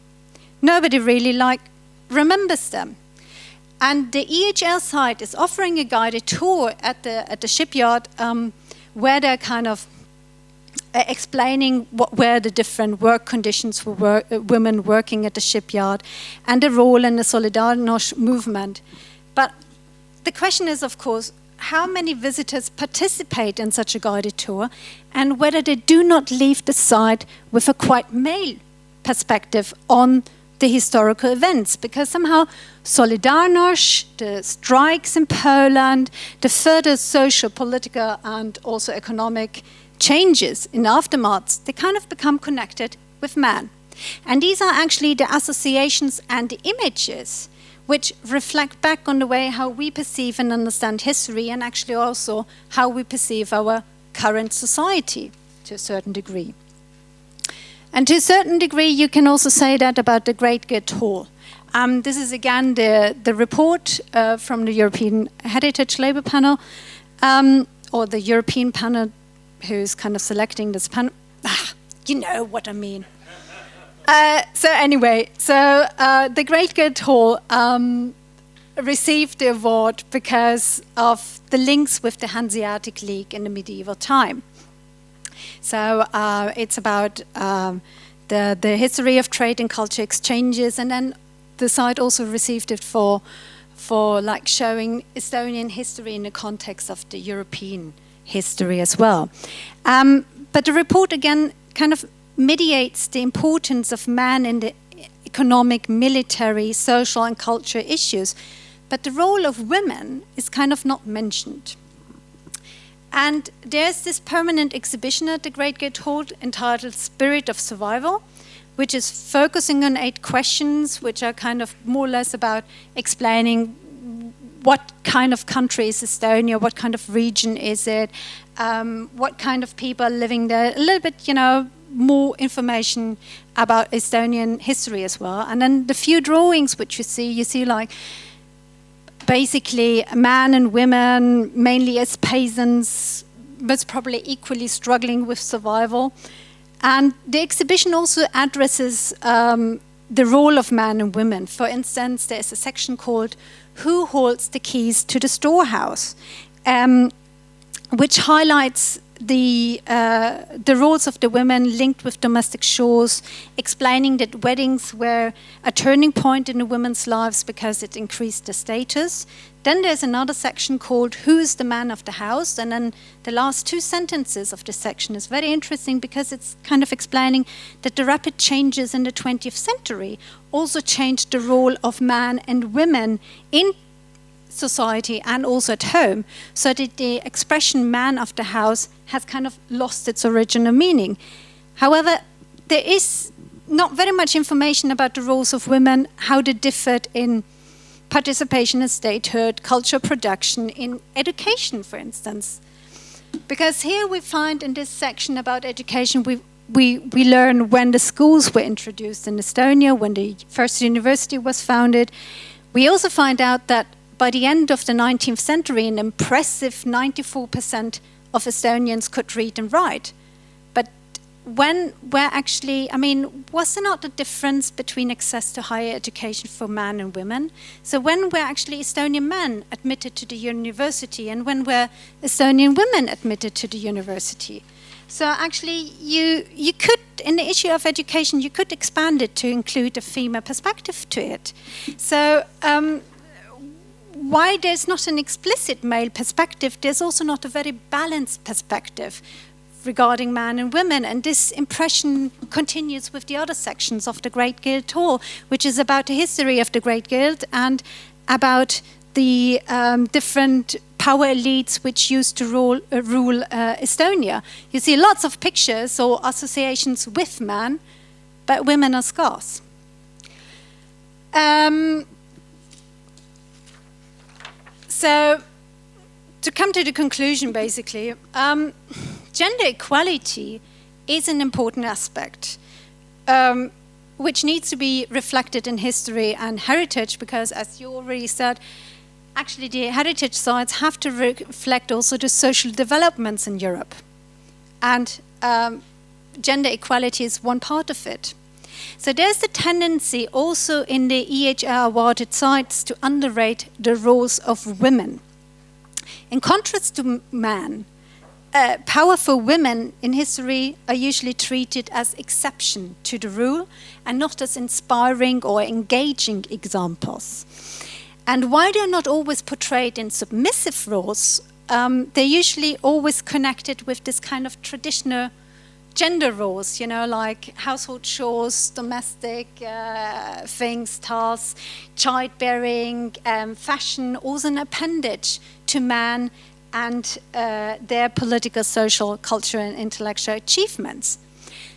Nobody really remembers them. And the EHL site is offering a guided tour at the shipyard where they're kind of explaining what were the different work conditions for women working at the shipyard and the role in the Solidarność movement. But the question is, of course, how many visitors participate in such a guided tour, and whether they do not leave the site with a quite male perspective on the historical events, because somehow Solidarność, the strikes in Poland, the further social, political and also economic changes in the aftermath, they kind of become connected with man. And these are actually the associations and the images which reflect back on the way how we perceive and understand history, and actually also how we perceive our current society to a certain degree. And to a certain degree, you can also say that about the Great Guild Hall. This is again the report from the European Heritage Labour Panel, or the European panel who's kind of selecting this panel. You know what I mean. The Great Guild Hall received the award because of the links with the Hanseatic League in the medieval time. So it's about the history of trade and culture exchanges, and then the site also received it for showing Estonian history in the context of the European history as well. But the report again kind of mediates the importance of man in the economic, military, social and cultural issues, but the role of women is kind of not mentioned. And there's this permanent exhibition at the Great Guild Hall entitled Spirit of Survival, which is focusing on 8 questions, which are kind of more or less about explaining what kind of country is Estonia, what kind of region is it, what kind of people are living there, a little bit, more information about Estonian history as well. And then the few drawings which you see like basically men and women, mainly as peasants, but probably equally struggling with survival. And the exhibition also addresses the role of men and women. For instance, there's a section called Who Holds the Keys to the Storehouse, which highlights the roles of the women linked with domestic chores, explaining that weddings were a turning point in the women's lives because it increased their status. Then there's another section called Who is the Man of the House? And then the last 2 sentences of this section is very interesting because it's kind of explaining that the rapid changes in the 20th century also changed the role of man and women in society and also at home, so that the expression man of the house has kind of lost its original meaning. However, there is not very much information about the roles of women, how they differed in participation in statehood, cultural production, in education, for instance. Because here we find in this section about education, we learn when the schools were introduced in Estonia, when the first university was founded. We also find out that by the end of the 19th century, an impressive 94% of Estonians could read and write. But when we're actually, I mean, was there not a difference between access to higher education for men and women? So when were actually Estonian men admitted to the university and when were Estonian women admitted to the university? So actually you could, in the issue of education, you could expand it to include a female perspective to it. So why there's not an explicit male perspective, there's also not a very balanced perspective regarding men and women, and this impression continues with the other sections of the Great Guild Tour, which is about the history of the Great Guild and about the different power elites which used to rule Estonia. You see lots of pictures or associations with men, but women are scarce. So, to come to the conclusion, basically, gender equality is an important aspect which needs to be reflected in history and heritage, because, as you already said, actually the heritage sites have to reflect also the social developments in Europe. And gender equality is one part of it. So there's the tendency also in the EHR awarded sites to underrate the roles of women. In contrast to men, powerful women in history are usually treated as exception to the rule and not as inspiring or engaging examples. And while they're not always portrayed in submissive roles, they're usually always connected with this kind of traditional gender roles, you know, like household chores, domestic things, tasks, childbearing, fashion, also an appendage to man and their political, social, cultural and intellectual achievements.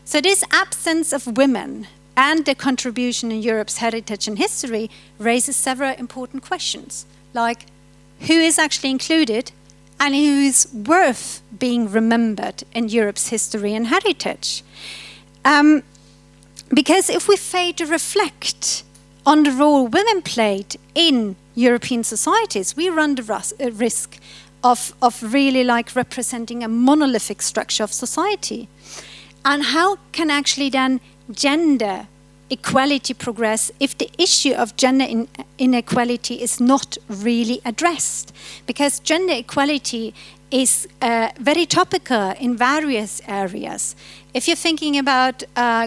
So this absence of women and their contribution in Europe's heritage and history raises several important questions, like who is actually included and who is worth being remembered in Europe's history and heritage. Because if we fail to reflect on the role women played in European societies, we run the risk of really like representing a monolithic structure of society. And how can actually then gender equality progress if the issue of gender inequality is not really addressed? Because gender equality is very topical in various areas. If you're thinking about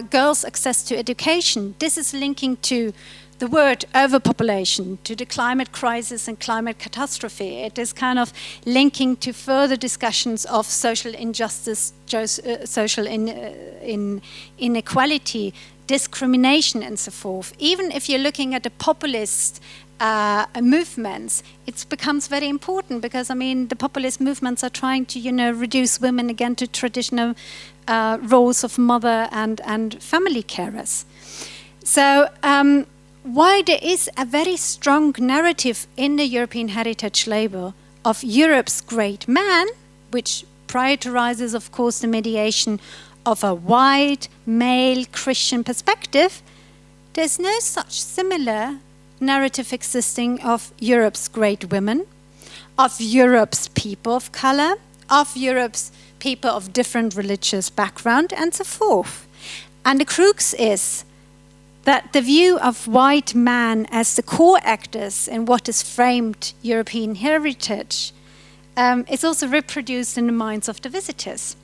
girls' access to education, this is linking to the word overpopulation, to the climate crisis and climate catastrophe. It is kind of linking to further discussions of social injustice, social inequality, discrimination and so forth. Even if you're looking at the populist movements, it becomes very important because, I mean, the populist movements are trying to, you know, reduce women again to traditional roles of mother and family carers. So while there is a very strong narrative in the European Heritage Label of Europe's great man, which prioritizes, of course, the mediation of a white, male, Christian perspective, there's no such similar narrative existing of Europe's great women, of Europe's people of color, of Europe's people of different religious background, and so forth. And the crux is that the view of white men as the core actors in what is framed European heritage is also reproduced in the minds of the visitors.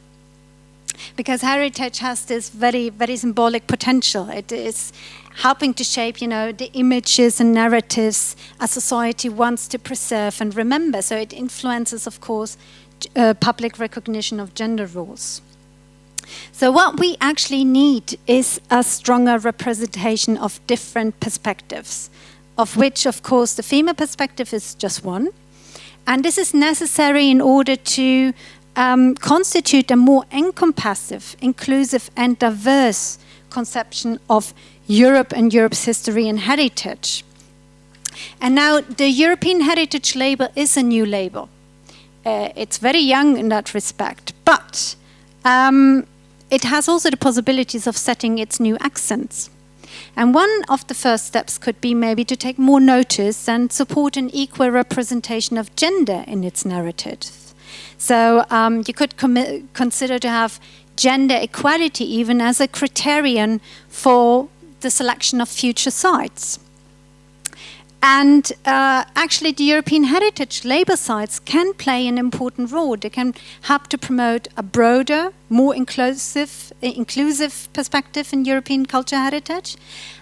Because heritage has this very, very symbolic potential. It is helping to shape, you know, the images and narratives a society wants to preserve and remember. So it influences, of course, public recognition of gender roles. So what we actually need is a stronger representation of different perspectives, of which, of course, the female perspective is just one. And this is necessary in order to constitute a more encompassive, inclusive and diverse conception of Europe and Europe's history and heritage. And now the European Heritage Label is a new label. It's very young in that respect, but it has also the possibilities of setting its new accents. And one of the first steps could be maybe to take more notice and support an equal representation of gender in its narrative. So you could consider to have gender equality even as a criterion for the selection of future sites. And actually the European heritage label sites can play an important role. They can help to promote a broader, more inclusive perspective in European culture heritage.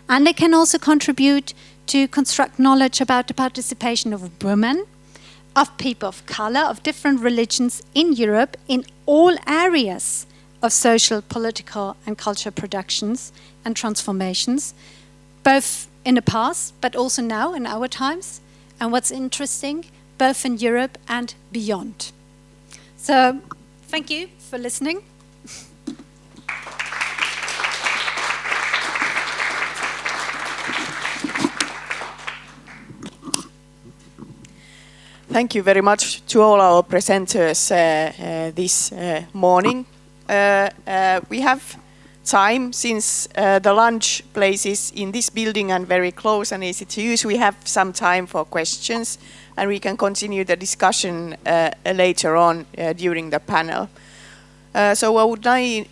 And they can also contribute to construct knowledge about the participation of women, of people of color, of different religions in Europe in all areas of social, political and cultural productions and transformations, both in the past, but also now in our times. And what's interesting, both in Europe and beyond. So, thank you for listening. Thank you very much to all our presenters this morning. We have time, since the lunch place is in this building and very close and easy to use. We have some time for questions, and we can continue the discussion later on during the panel. So I would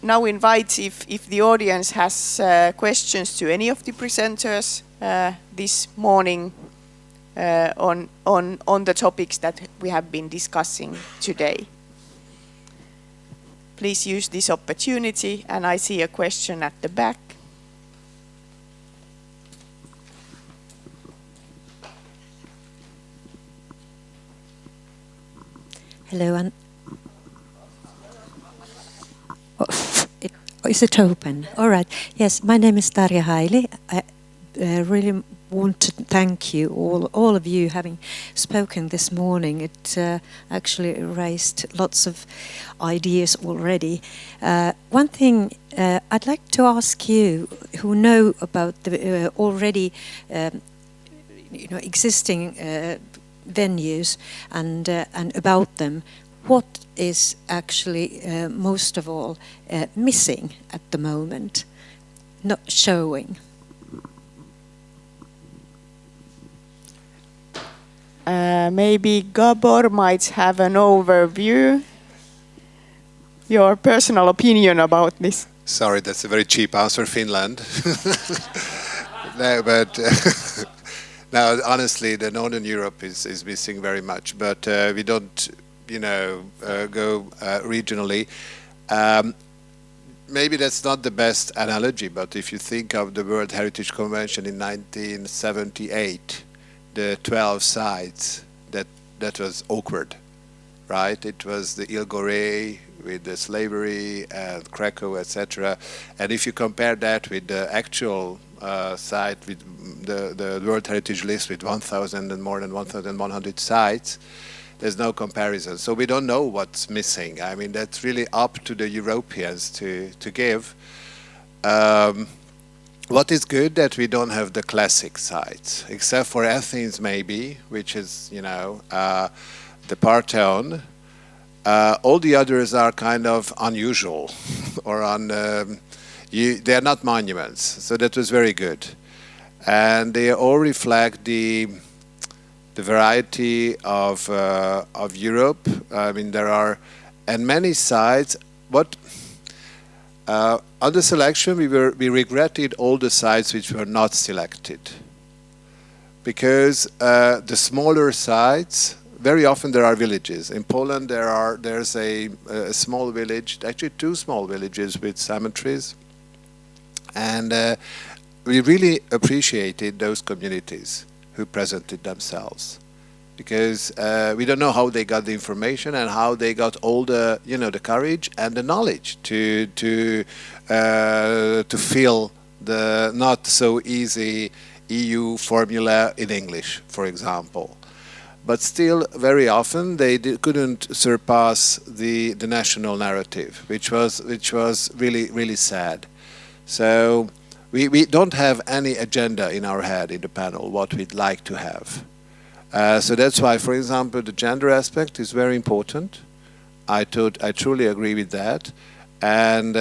now invite if the audience has questions to any of the presenters this morning on the topics that we have been discussing today. Please use this opportunity, and I see a question at the back. Hello, and is it open? All right. Yes, my name is Tarja Haili. I really want to thank you, all of you, having spoken this morning. It actually raised lots of ideas already. One thing I'd like to ask you, who know about the already existing venues and about them, what is actually most of all missing at the moment, not showing? Maybe Gábor might have an overview, your personal opinion about this. Sorry, that's a very cheap answer, Finland. No, but now, honestly, the Northern Europe is missing very much, but we don't, go regionally. Maybe that's not the best analogy, but if you think of the World Heritage Convention in 1978, the 12 sites, that was awkward, right? It was the Ile Gorée with the slavery and Krakow, etc. And if you compare that with the actual site, with the World Heritage List with 1,000 and more than 1,100 sites, there's no comparison. So we don't know what's missing. I mean, that's really up to the Europeans to give. What is good that we don't have the classic sites, except for Athens maybe, which is, the Parthenon. All the others are kind of unusual, or they are not monuments. So that was very good, and they all reflect the variety of Europe. I mean, there are and many sites. On the selection, we regretted all the sites which were not selected, because the smaller sites, very often there are villages. In Poland, there's a small village, actually two small villages with cemeteries, and we really appreciated those communities who presented themselves, because we don't know how they got the information and how they got all the the courage and the knowledge to fill the not so easy EU formula in English, for example. But still, very often they couldn't surpass the national narrative, which was really sad. So we don't have any agenda in our head in the panel what we'd like to have. So that's why, for example, the gender aspect is very important. I truly agree with that, and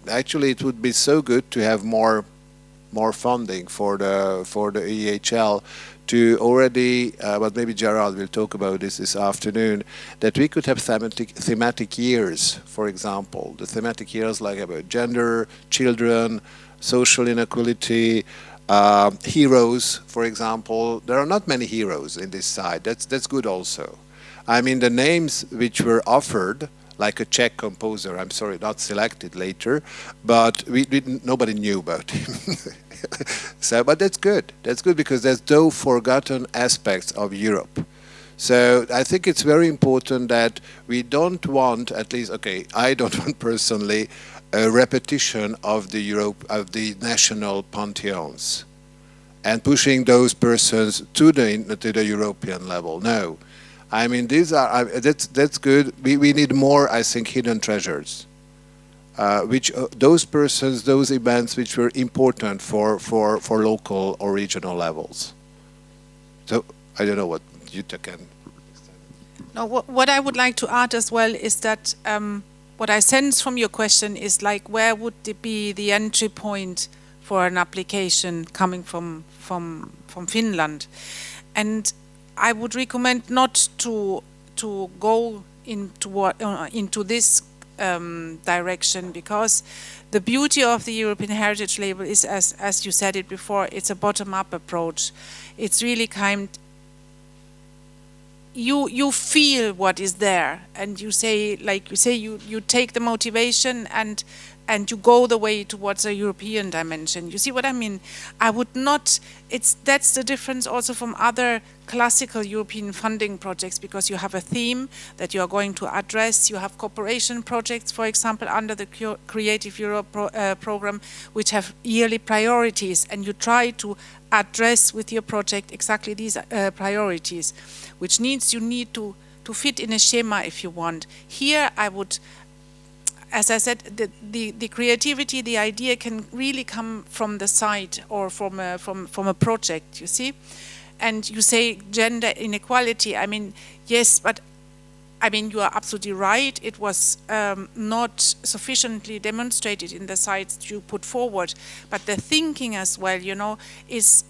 actually it would be so good to have more more funding for the EHL to already, but maybe Gerald will talk about this afternoon, that we could have thematic years, for example. The thematic years like about gender, children, social inequality, heroes, for example. There are not many heroes in this side. That's good also. I mean, the names which were offered, like a Czech composer, I'm sorry, not selected later, but nobody knew about him. So, but that's good. That's good because there's no forgotten aspects of Europe. So I think it's very important that we don't want, at least, okay, I don't want personally a repetition of the national pantheons and pushing those persons to the European level. No, I mean that's good. We need more, I think, hidden treasures. Those persons, those events which were important for local or regional levels. So I don't know what Jutta can. No, what I would like to add as well is that what I sense from your question is like, where would be the entry point for an application coming from Finland? And I would recommend not to go into this direction, because the beauty of the European Heritage Label is, as you said it before, it's a bottom-up approach. It's really you feel what is there, and you take the motivation and you go the way towards a European dimension. You see what I mean? I would not. That's the difference also from other classical European funding projects, because you have a theme that you are going to address. You have cooperation projects, for example, under the Creative Europe program, which have yearly priorities, and you try to address with your project exactly these priorities, which you need to fit in a schema if you want. Here I would, as I said, the creativity, the idea can really come from the site or from a project, you see. And you say gender inequality. I mean, yes, but I mean, you are absolutely right. It was not sufficiently demonstrated in the sites you put forward. But the thinking as well, you know, it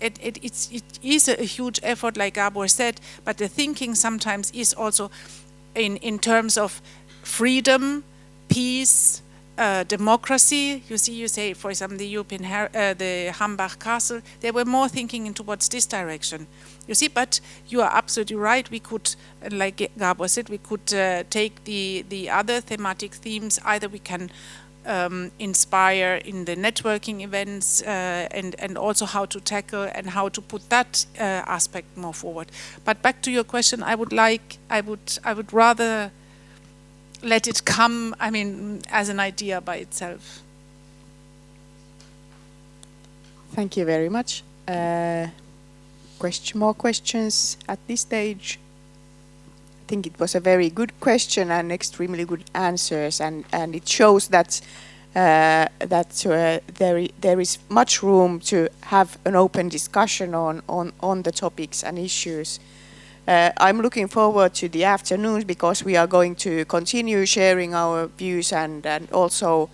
is a huge effort, like Gábor said. But the thinking sometimes is also in terms of freedom, peace, democracy. You say, for example, the the Hambach Castle. They were more thinking towards this direction. You see, but you are absolutely right. We could, like Gábor said, we could take the other thematic themes. Either we can inspire in the networking events and also how to tackle and how to put that aspect more forward. But back to your question, I would rather let it come, I mean, as an idea by itself. Thank you very much. More questions at this stage? I think it was a very good question and extremely good answers, and it shows that there is much room to have an open discussion on the topics and issues. I'm looking forward to the afternoon, because we are going to continue sharing our views and also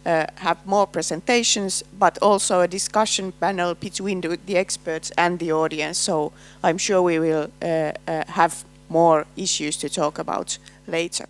have more presentations, but also a discussion panel between the experts and the audience. So I'm sure we will have more issues to talk about later.